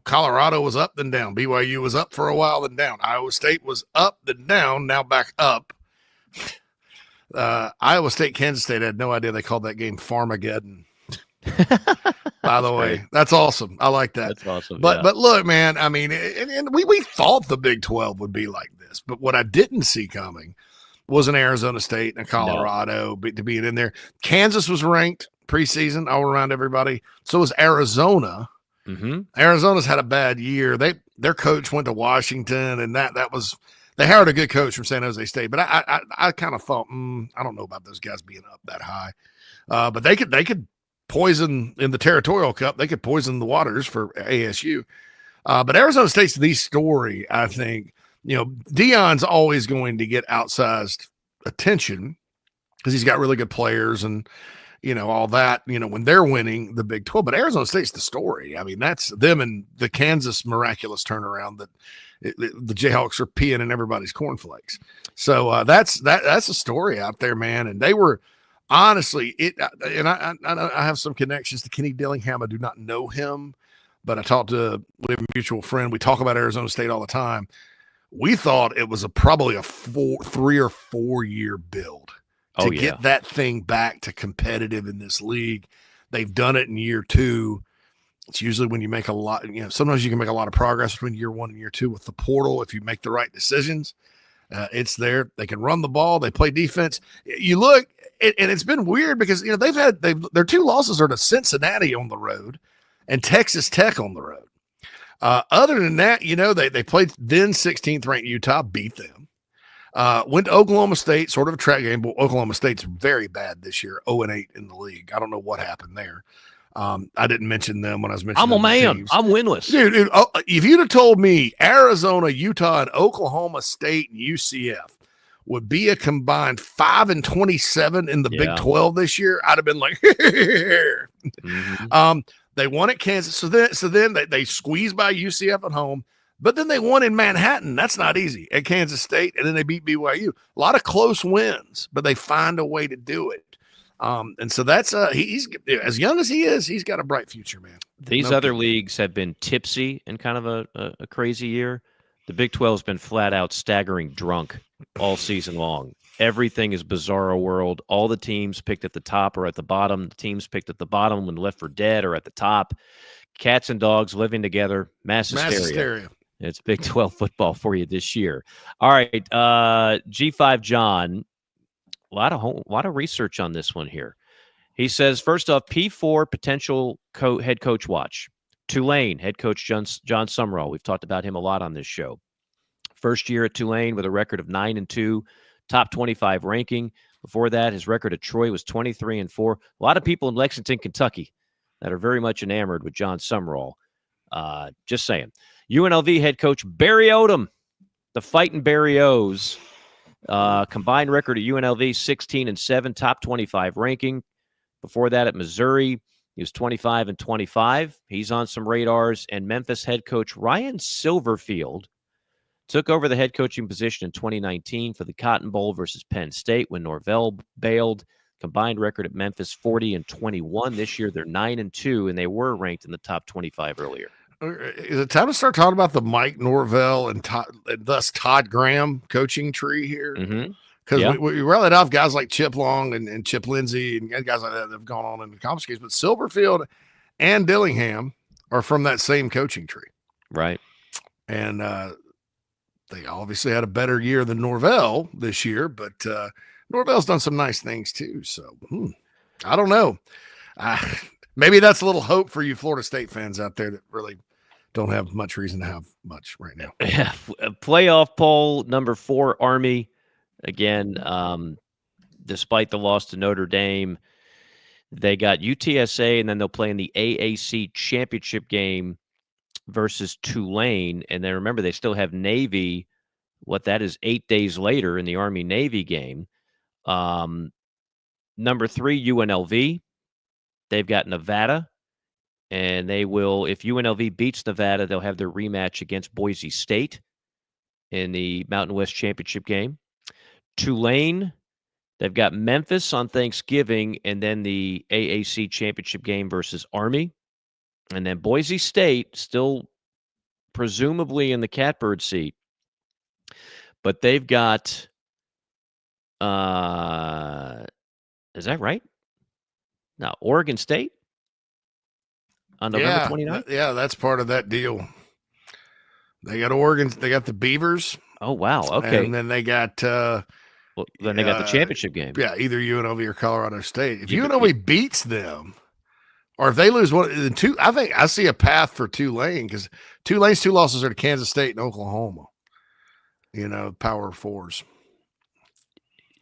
Colorado was up then down. BYU was up for a while then down. Iowa State was up then down, now back up. Iowa State, Kansas State, I had no idea they called that game Farmageddon. By the way, that's awesome. I like that. That's awesome. But look, man, I mean, and we thought the Big 12 would be like this, but what I didn't see coming was an Arizona State and a Colorado to be in there. Kansas was ranked preseason. I'll remind everybody. So was Arizona. Mm-hmm. Arizona's had a bad year. Their coach went to Washington, and that was. They hired a good coach from San Jose State, but I kind of thought, I don't know about those guys being up that high. But they could poison in the Territorial Cup. They could poison the waters for ASU. But Arizona State's the story, I think. Deion's always going to get outsized attention because he's got really good players and, all that, when they're winning the Big 12. But Arizona State's the story. I mean, that's them and the Kansas miraculous turnaround that the Jayhawks are peeing in everybody's cornflakes. So that's a story out there, man. And they were honestly and I have some connections to Kenny Dillingham. I do not know him, but I talked to a mutual friend. We talk about Arizona State all the time. We thought it was probably a 3 or 4 year build to get that thing back to competitive in this league. They've done it in year 2. It's usually when you make a lot, sometimes you can make a lot of progress between year 1 and year 2 with the portal. If you make the right decisions, it's there. They can run the ball. They play defense. You look, and it's been weird because, their 2 losses are to Cincinnati on the road and Texas Tech on the road. Other than that, they played then 16th ranked Utah, beat them. Went to Oklahoma State, sort of a track game, but Oklahoma State's very bad this year, 0-8 in the league. I don't know what happened there. I didn't mention them when I was mentioning I'm a man. teams. I'm winless. Dude, if you'd have told me Arizona, Utah, and Oklahoma State and UCF would be a combined 5-27 in the Big 12 this year, I'd have been like, they won at Kansas. So then they squeezed by UCF at home, but then they won in Manhattan. That's not easy, at Kansas State. And then they beat BYU. A lot of close wins, but they find a way to do it. And so that's he's as young as he is, he's got a bright future, man. These other leagues have been tipsy in kind of a crazy year. The Big 12 has been flat out staggering drunk all season long. Everything is bizarro world. All the teams picked at the top or at the bottom. The teams picked at the bottom when left for dead or at the top. Cats and dogs living together. Mass hysteria. It's Big 12 football for you this year. All right, G5 John. A lot of research on this one here. He says, first off, P4 potential head coach watch. Tulane head coach John Summerall. We've talked about him a lot on this show. First year at Tulane with a record of 9-2, top 25 ranking. Before that, his record at Troy was 23-4. A lot of people in Lexington, Kentucky, that are very much enamored with John Summerall. Just saying. UNLV head coach Barry Odom, the fighting Barry O's. Combined record at UNLV 16-7, top 25 ranking. Before that at Missouri, he was 25-25. He's on some radars. And Memphis head coach Ryan Silverfield took over the head coaching position in 2019 for the Cotton Bowl versus Penn State when Norvell bailed. Combined record at Memphis 40-21. This year they're 9-2, and they were ranked in the top 25 earlier. Is it time to start talking about the Mike Norvell and thus Todd Graham coaching tree here? Because we rallied off guys like Chip Long and Chip Lindsey and guys like that that have gone on in the conference games, but Silverfield and Dillingham are from that same coaching tree. Right. And they obviously had a better year than Norvell this year, but Norvell's done some nice things too. So I don't know. Maybe that's a little hope for you Florida State fans out there that really don't have much reason to have much right now. Yeah. Playoff poll number 4, Army. Again, despite the loss to Notre Dame, they got UTSA, and then they'll play in the AAC championship game versus Tulane. And then remember, they still have Navy. What that is 8 days later in the Army-Navy game. Number 3, UNLV. They've got Nevada, and they will, if UNLV beats Nevada, they'll have their rematch against Boise State in the Mountain West Championship game. Tulane, they've got Memphis on Thanksgiving, and then the AAC Championship game versus Army. And then Boise State, still presumably in the catbird seat, but they've got, is that right? Now, Oregon State on November 29th? Yeah, that's part of that deal. They got Oregon. They got the Beavers. Oh, wow. Okay. And then they got then they got the championship game. Yeah, either UNLV or Colorado State. If UNLV beats them, or if they lose one, I think I see a path for Tulane, because Tulane's 2 losses are to Kansas State and Oklahoma. Power 4s.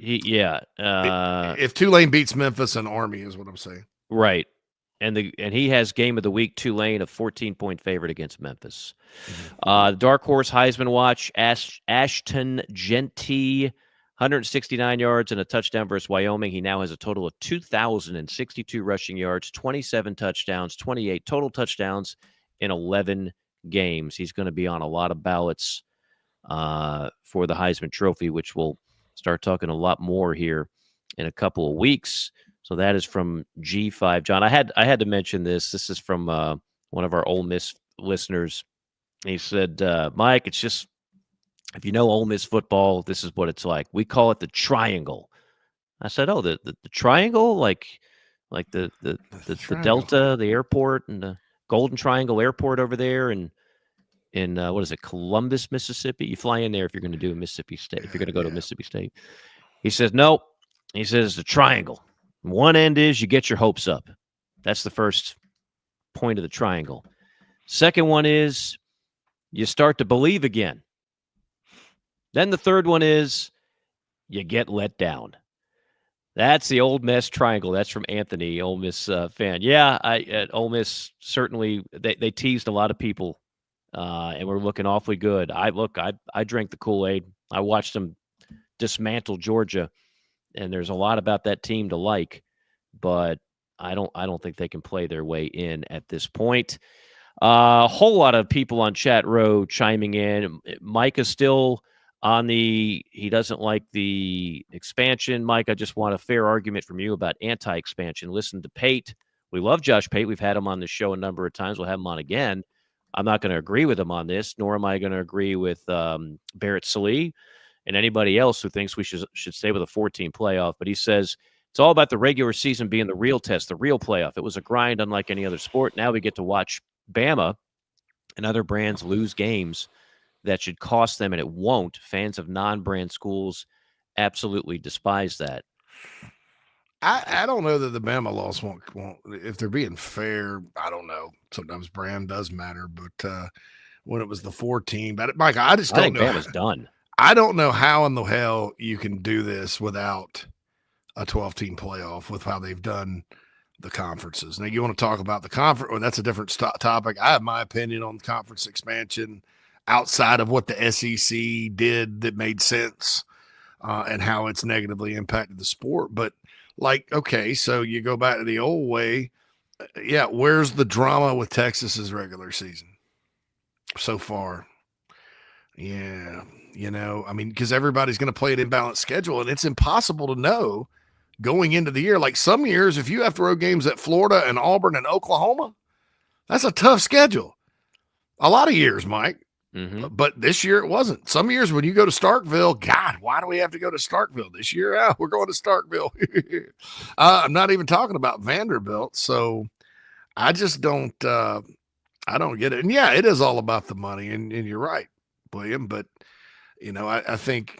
If Tulane beats Memphis and Army is what I'm saying. Right. And he has game of the week, Tulane, a 14-point favorite against Memphis. Dark Horse Heisman watch, Ashton Genty, 169 yards and a touchdown versus Wyoming. He now has a total of 2,062 rushing yards, 27 touchdowns, 28 total touchdowns in 11 games. He's going to be on a lot of ballots for the Heisman Trophy, which we'll start talking a lot more here in a couple of weeks. So that is from G5 John. I had to mention this. This is from one of our Ole Miss listeners. He said, Mike, it's just, if you know Ole Miss football, this is what it's like. We call it the triangle. I said, oh, the triangle, like the Delta, the airport, and the Golden Triangle Airport over there, and in what is it, Columbus, Mississippi? You fly in there if you're going to do Mississippi State, if you're going to go to Mississippi State. He says, nope. He says it's a triangle. One end is you get your hopes up. That's the first point of the triangle. Second one is you start to believe again. Then the third one is you get let down. That's the Ole Miss triangle. That's from Anthony, Ole Miss fan. Yeah, at Ole Miss, certainly they teased a lot of people, and we're looking awfully good. I drank the Kool-Aid. I watched them dismantle Georgia, and there's a lot about that team to like, but I don't think they can play their way in at this point. A whole lot of people on chat row chiming in. Mike is still on he doesn't like the expansion. Mike, I just want a fair argument from you about anti-expansion. Listen to Pate. We love Josh Pate. We've had him on the show a number of times. We'll have him on again. I'm not going to agree with him on this, nor am I going to agree with Barrett Salee and anybody else who thinks we should stay with a 14 playoff. But he says it's all about the regular season being the real test, the real playoff. It was a grind unlike any other sport. Now we get to watch Bama and other brands lose games that should cost them, and it won't. Fans of non-brand schools absolutely despise that. I don't know that the Bama loss won't if they're being fair. I don't know. Sometimes brand does matter, but when it was the 14, but Mike, I just don't know. Bama's done. I don't know how in the hell you can do this without a 12-team playoff with how they've done the conferences. Now, you want to talk about the conference, or that's a different topic. I have my opinion on conference expansion outside of what the SEC did that made sense and how it's negatively impacted the sport. But, like, okay, so you go back to the old way. Yeah, where's the drama with Texas's regular season so far? Yeah, I mean, because everybody's going to play an imbalanced schedule, and it's impossible to know going into the year. Like some years, if you have to road games at Florida and Auburn and Oklahoma, that's a tough schedule. A lot of years, Mike. Mm-hmm. But this year it wasn't. Some years when you go to Starkville, God, why do we have to go to Starkville this year? We're going to Starkville. I'm not even talking about Vanderbilt. So I just don't I don't get it. And yeah, it is all about the money. And you're right, William. But I think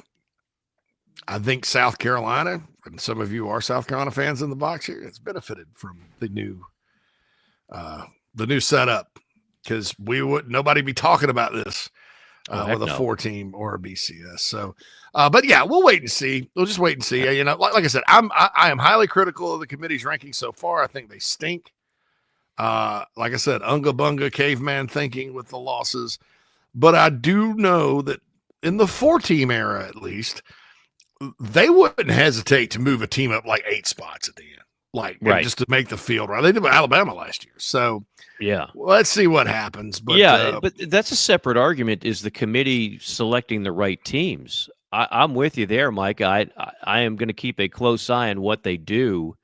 South Carolina, and some of you are South Carolina fans in the box here, it's benefited from the new setup, because nobody be talking about this with a 4-team or a BCS. So, but yeah, we'll wait and see. We'll just wait and see. Like I said, I am highly critical of the committee's rankings so far. I think they stink. Like I said, unga bunga caveman thinking with the losses. But I do know that in the 4-team era, at least, they wouldn't hesitate to move a team up like 8 spots at the end, right, just to make the field right. They did with Alabama last year. So, yeah, let's see what happens. But but that's a separate argument, is the committee selecting the right teams. I'm with you there, Mike. I am going to keep a close eye on what they do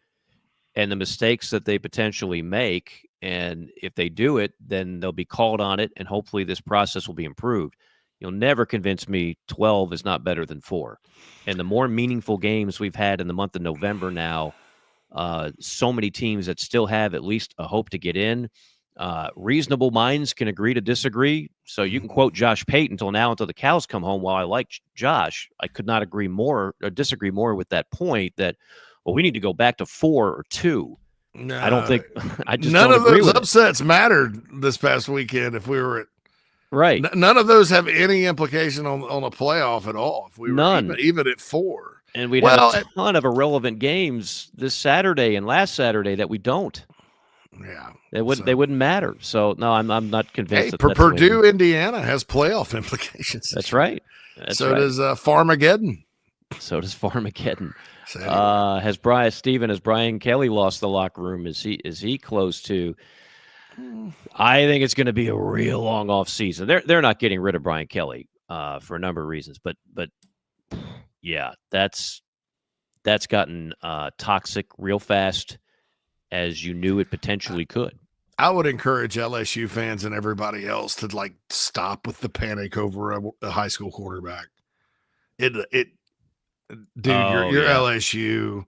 and the mistakes that they potentially make. And if they do it, then they'll be called on it, and hopefully this process will be improved. You'll never convince me 12 is not better than 4. And the more meaningful games we've had in the month of November now, so many teams that still have at least a hope to get in. Reasonable minds can agree to disagree. So you can quote Josh Pate until the cows come home. While I like Josh, I could not agree more or disagree more with that point that, well, we need to go back to 4 or 2. No, I don't think I just none don't of agree those with upsets mattered this past weekend. If we were at right, none of those have any implication on a playoff at all. If we were even at 4, and we'd have a ton of irrelevant games this Saturday and last Saturday that we don't. Yeah, they wouldn't matter. So no, I'm not convinced. Hey, Purdue, Indiana has playoff implications. That's right. So does Farmageddon. So does Farmageddon. Has Brian Kelly lost the locker room? Is he close to? I think it's going to be a real long off season. They're not getting rid of Brian Kelly for a number of reasons, but yeah, that's gotten toxic real fast, as you knew it potentially could. I would encourage LSU fans and everybody else to stop with the panic over a high school quarterback. Dude, you're LSU.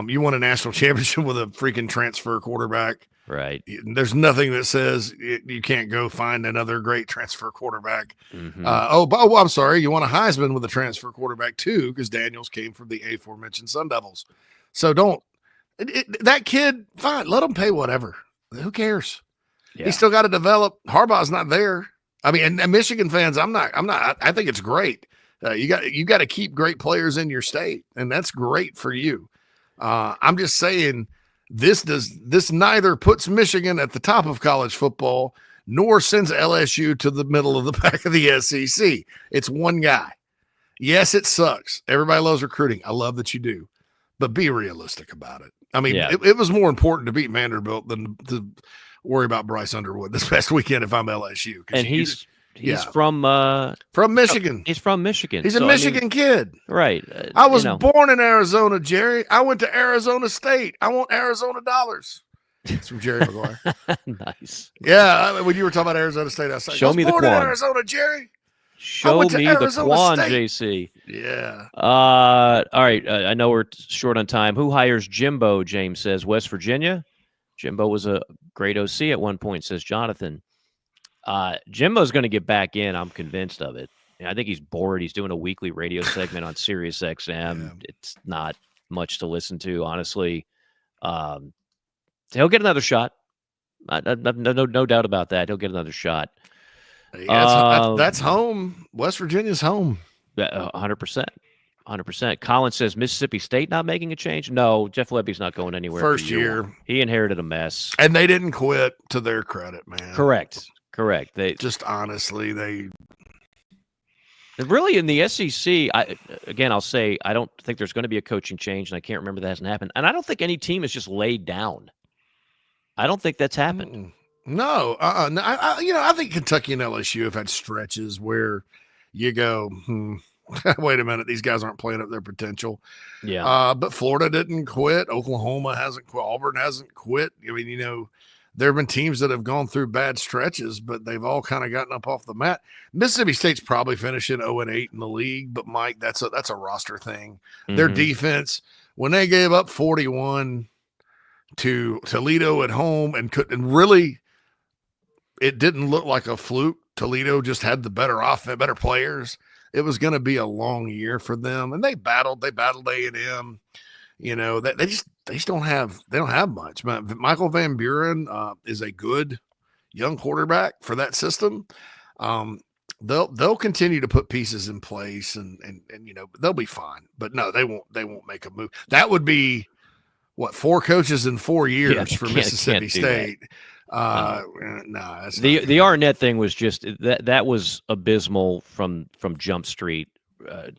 You won a national championship with a freaking transfer quarterback. Right. There's nothing that says you can't go find another great transfer quarterback. Mm-hmm. I'm sorry. You won a Heisman with a transfer quarterback too, because Daniels came from the aforementioned Sun Devils. So that kid, fine, let him pay whatever. Who cares? Yeah. He's still got to develop. Harbaugh's not there. I mean, and Michigan fans, I think it's great. You got to keep great players in your state, and that's great for you. I'm just saying this neither puts Michigan at the top of college football nor sends LSU to the middle of the pack of the SEC. It's one guy, Yes, it sucks. Everybody loves recruiting. I love that you do, but be realistic about it. I mean, it was more important to beat Vanderbilt than to worry about Bryce Underwood this past weekend if I'm LSU. And he's from Michigan. He's from Michigan. He's a Michigan kid. Right. I was born in Arizona, Jerry. I went to Arizona State. I want Arizona dollars. It's from Jerry Maguire. Nice. Yeah, when you were talking about Arizona State, I was like, Show me the born Quan. in Arizona, Jerry. Show me the Quan, JC. Yeah. All right. I know we're short on time. Who hires Jimbo, James says. West Virginia. Jimbo was a great OC at one point, says Jonathan. Jimbo's going to get back in. I'm convinced of it. I think he's bored. He's doing a weekly radio segment on Sirius XM. Yeah. It's not much to listen to, honestly. He'll get another shot. No doubt about that. He'll get another shot. Yeah, that's home. West Virginia's home. 100%. 100%. Colin says Mississippi State not making a change. No, Jeff Lebby's not going anywhere. First year. He inherited a mess. And they didn't quit, to their credit, man. Correct. They just honestly, really in the SEC, I'll say I don't think there's going to be a coaching change, and I can't remember that hasn't happened. And I don't think any team is just laid down. I don't think that's happened. No, I think Kentucky and LSU have had stretches where you go, wait a minute, these guys aren't playing up their potential. Yeah. But Florida didn't quit. Oklahoma hasn't quit. Auburn hasn't quit. I mean, there have been teams that have gone through bad stretches, but they've all kind of gotten up off the mat. Mississippi State's probably finishing 0-8 in the league, but Mike, that's a roster thing. Mm-hmm. Their defense, when they gave up 41 to Toledo at home and really, it didn't look like a fluke. Toledo just had the better offense, better players. It was going to be a long year for them, and they battled A&M. They just don't have much. Michael Van Buren is a good young quarterback for that system. They'll continue to put pieces in place, and they'll be fine. But no, they won't make a move. That would be 4 coaches in 4 years for Mississippi State. No, the Arnett thing was just that was abysmal from Jump Street.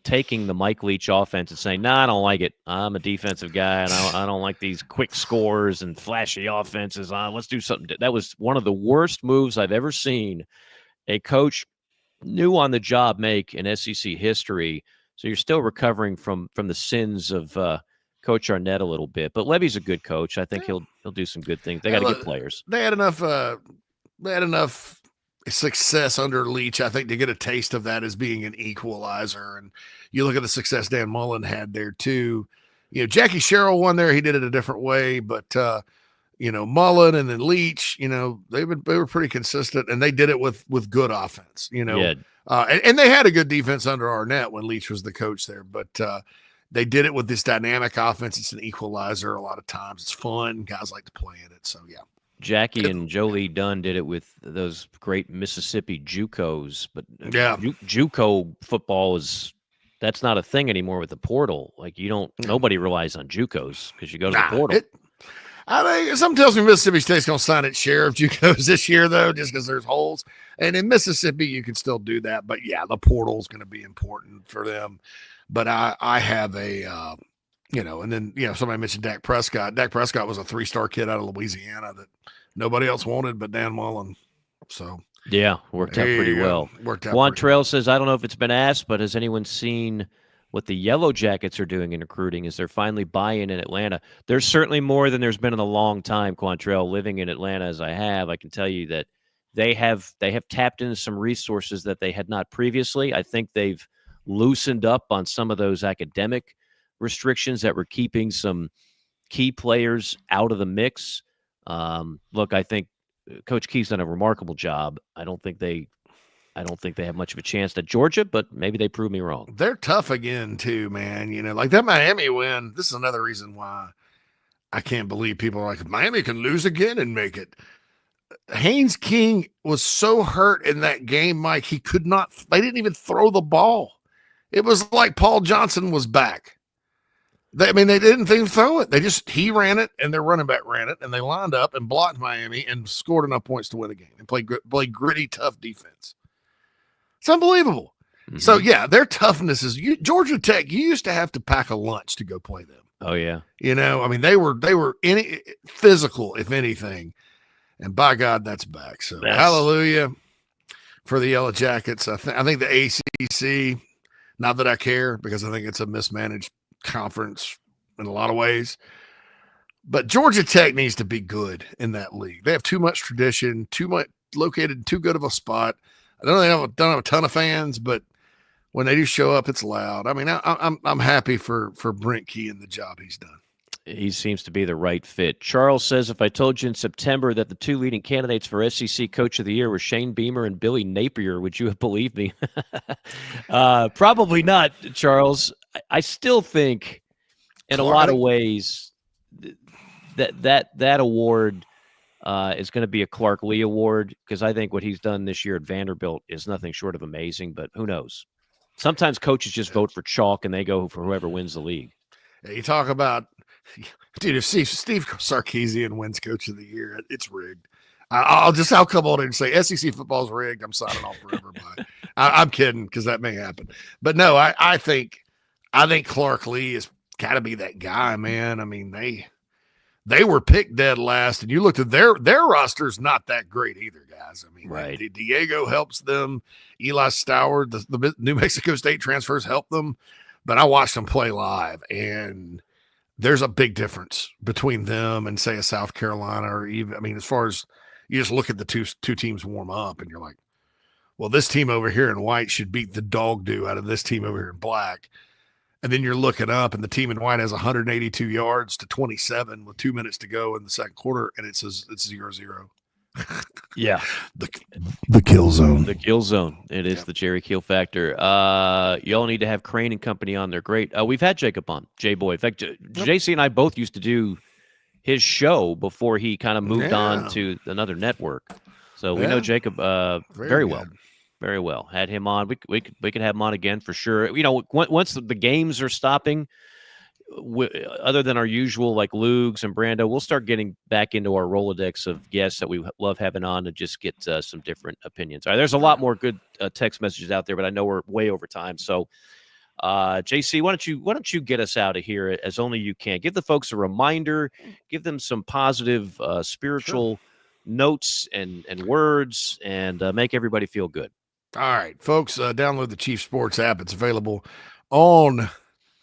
Taking the Mike Leach offense and saying, I don't like it. I'm a defensive guy, and I don't like these quick scores and flashy offenses. Let's do something. That was one of the worst moves I've ever seen a coach new on the job make in SEC history. So you're still recovering from the sins of Coach Arnett a little bit. But Levy's a good coach. I think he'll do some good things. They got to get players. They had enough success under Leach, I think, to get a taste of that as being an equalizer. And you look at the success Dan Mullen had there too. Jackie Sherrill won there. He did it a different way, but Mullen and then Leach, they were pretty consistent, and they did it with good offense, and they had a good defense under Arnett when Leach was the coach there, but they did it with this dynamic offense. It's an equalizer. A lot of times it's fun. Guys like to play in it. So yeah. Jackie and Jolie Dunn did it with those great Mississippi JUCOs, but JUCO football that's not a thing anymore with the portal. Like nobody relies on JUCOs because you go to the portal. Something tells me Mississippi State's going to sign its share of JUCOs this year, though, just because there's holes. And in Mississippi, you can still do that. But yeah, the portal is going to be important for them. But I have and then, somebody mentioned Dak Prescott. Dak Prescott was a 3-star kid out of Louisiana that nobody else wanted but Dan Mullen. So, yeah, worked out pretty well. Juan Trail says, I don't know if it's been asked, but has anyone seen what the Yellow Jackets are doing in recruiting? Is there finally buy-in in Atlanta? There's certainly more than there's been in a long time, Quantrell. Living in Atlanta as I have, I can tell you that they have tapped into some resources that they had not previously. I think they've loosened up on some of those academic restrictions that were keeping some key players out of the mix. Look, I think Coach Key's done a remarkable job. I don't think they have much of a chance at Georgia, but maybe they prove me wrong. They're tough again too, man. Like that Miami win. This is another reason why I can't believe people are like, Miami can lose again and make it. Haynes King was so hurt in that game, Mike. They didn't even throw the ball. It was like Paul Johnson was back. They didn't even throw it. He ran it, and their running back ran it, and they lined up and blocked Miami and scored enough points to win a game and played gritty, tough defense. It's unbelievable. So yeah, their toughness is Georgia Tech. You used to have to pack a lunch to go play them. Oh yeah. I mean, they were physical, if anything, and by God, that's back. So hallelujah for the Yellow Jackets. I think the ACC. Not that I care, because I think it's a mismanaged conference in a lot of ways. But Georgia Tech needs to be good in that league. They have too much tradition, located in too good of a spot. I don't have a ton of fans, but when they do show up, it's loud. I mean, I'm happy for Brent Key and the job he's done. He seems to be the right fit. Charles says, if I told you in September that the two leading candidates for SEC Coach of the Year were Shane Beamer and Billy Napier, would you have believed me? Probably not, Charles. I still think, in a lot of ways, that award is going to be a Clark Lee Award, because I think what he's done this year at Vanderbilt is nothing short of amazing, but who knows? Sometimes coaches just vote for chalk and they go for whoever wins the league. Yeah, you talk about, dude, if Steve Sarkisian wins Coach of the Year, it's rigged. I'll come on and say SEC football's rigged. I'm signing off forever by it. I'm kidding, because that may happen. But no, I think Clark Lee has got to be that guy, man. I mean, they were picked dead last, and you looked at their roster's not that great either, guys. I mean, right. Diego helps them. Eli Stoward, the New Mexico State transfers help them. But I watched them play live, and there's a big difference between them and, say, a South Carolina, or even, I mean, as far as you just look at the two teams warm up, and you're like, well, this team over here in white should beat the dog do out of this team over here in black. And then you're looking up, and the team in white has 182 yards to 27 with 2 minutes to go in the second quarter, and it's 0-0. Yeah. The kill zone. The kill zone. It is the Jerry Kill factor. Y'all need to have Crane and company on. They're great. We've had Jacob on, J-Boy. In fact, JC and I both used to do his show before he kind of moved on to another network. So we know Jacob very well. Very well. Had him on. We could have him on again for sure. Once the games are stopping, other than our usual like Lugs and Brando, we'll start getting back into our Rolodex of guests that we love having on to just get some different opinions. All right, there's a lot more good text messages out there, but I know we're way over time. So, JC, why don't you get us out of here as only you can? Give the folks a reminder. Give them some positive spiritual notes and words, and make everybody feel good. All right, folks, download the Chief Sports app. It's available on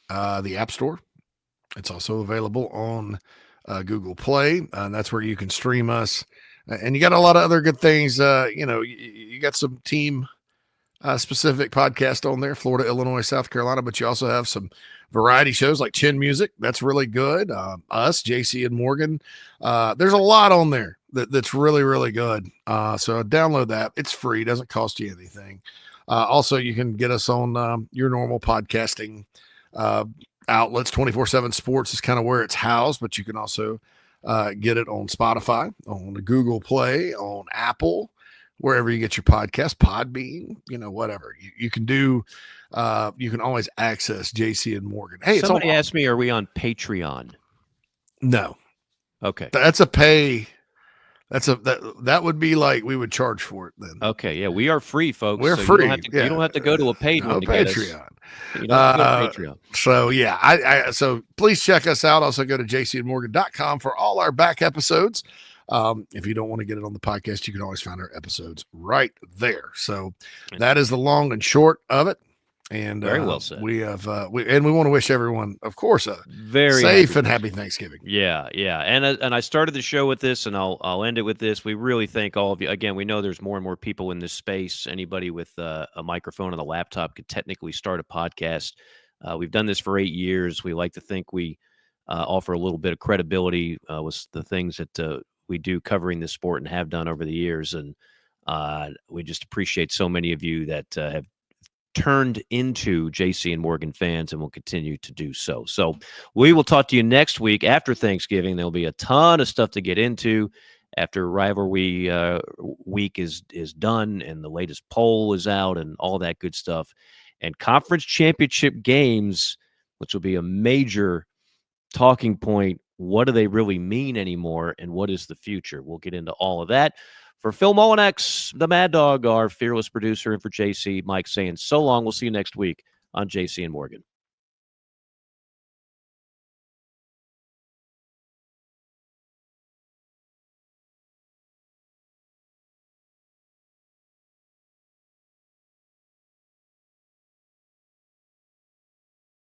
the App Store. It's also available on Google Play, and that's where you can stream us. And you got a lot of other good things. You got some team specific podcast on there, Florida, Illinois, South Carolina, but you also have some variety shows like Chin Music. That's really good. Us, JC and Morgan. There's a lot on there that's really, really good. So download that. It's free. Doesn't cost you anything. Also, you can get us on your normal podcasting outlets. 24/7 Sports is kind of where it's housed, but you can also get it on Spotify, on the Google Play, on Apple, wherever you get your podcast, Podbean, whatever you can do. You can always access JC and Morgan. Hey, somebody asked me, are we on Patreon? No. Okay. That's a pay. That would be like we would charge for it then. Okay, yeah, we are free, folks. We're free. You don't have to go to a paid one to get us. You don't have to go to Patreon. So yeah, so please check us out. Also go to jcandmorgan.com for all our back episodes. If you don't want to get it on the podcast, you can always find our episodes right there. So that is the long and short of it. And very well said. We have we want to wish everyone, of course, a very safe and happy Thanksgiving. Yeah. And I started the show with this, and I'll end it with this. We really thank all of you. Again, we know there's more and more people in this space. Anybody with a microphone and a laptop could technically start a podcast. We've done this for 8 years. We like to think we offer a little bit of credibility with the things that we do covering this sport and have done over the years. And we just appreciate so many of you that have turned into JC and Morgan fans and will continue to do so. So we will talk to you next week after Thanksgiving. There'll be a ton of stuff to get into after rivalry week is done and the latest poll is out and all that good stuff. And conference championship games, which will be a major talking point. What do they really mean anymore? And what is the future? We'll get into all of that. For Phil Molinex, the Mad Dog, our fearless producer, and for JC, Mike saying so long. We'll see you next week on JC and Morgan.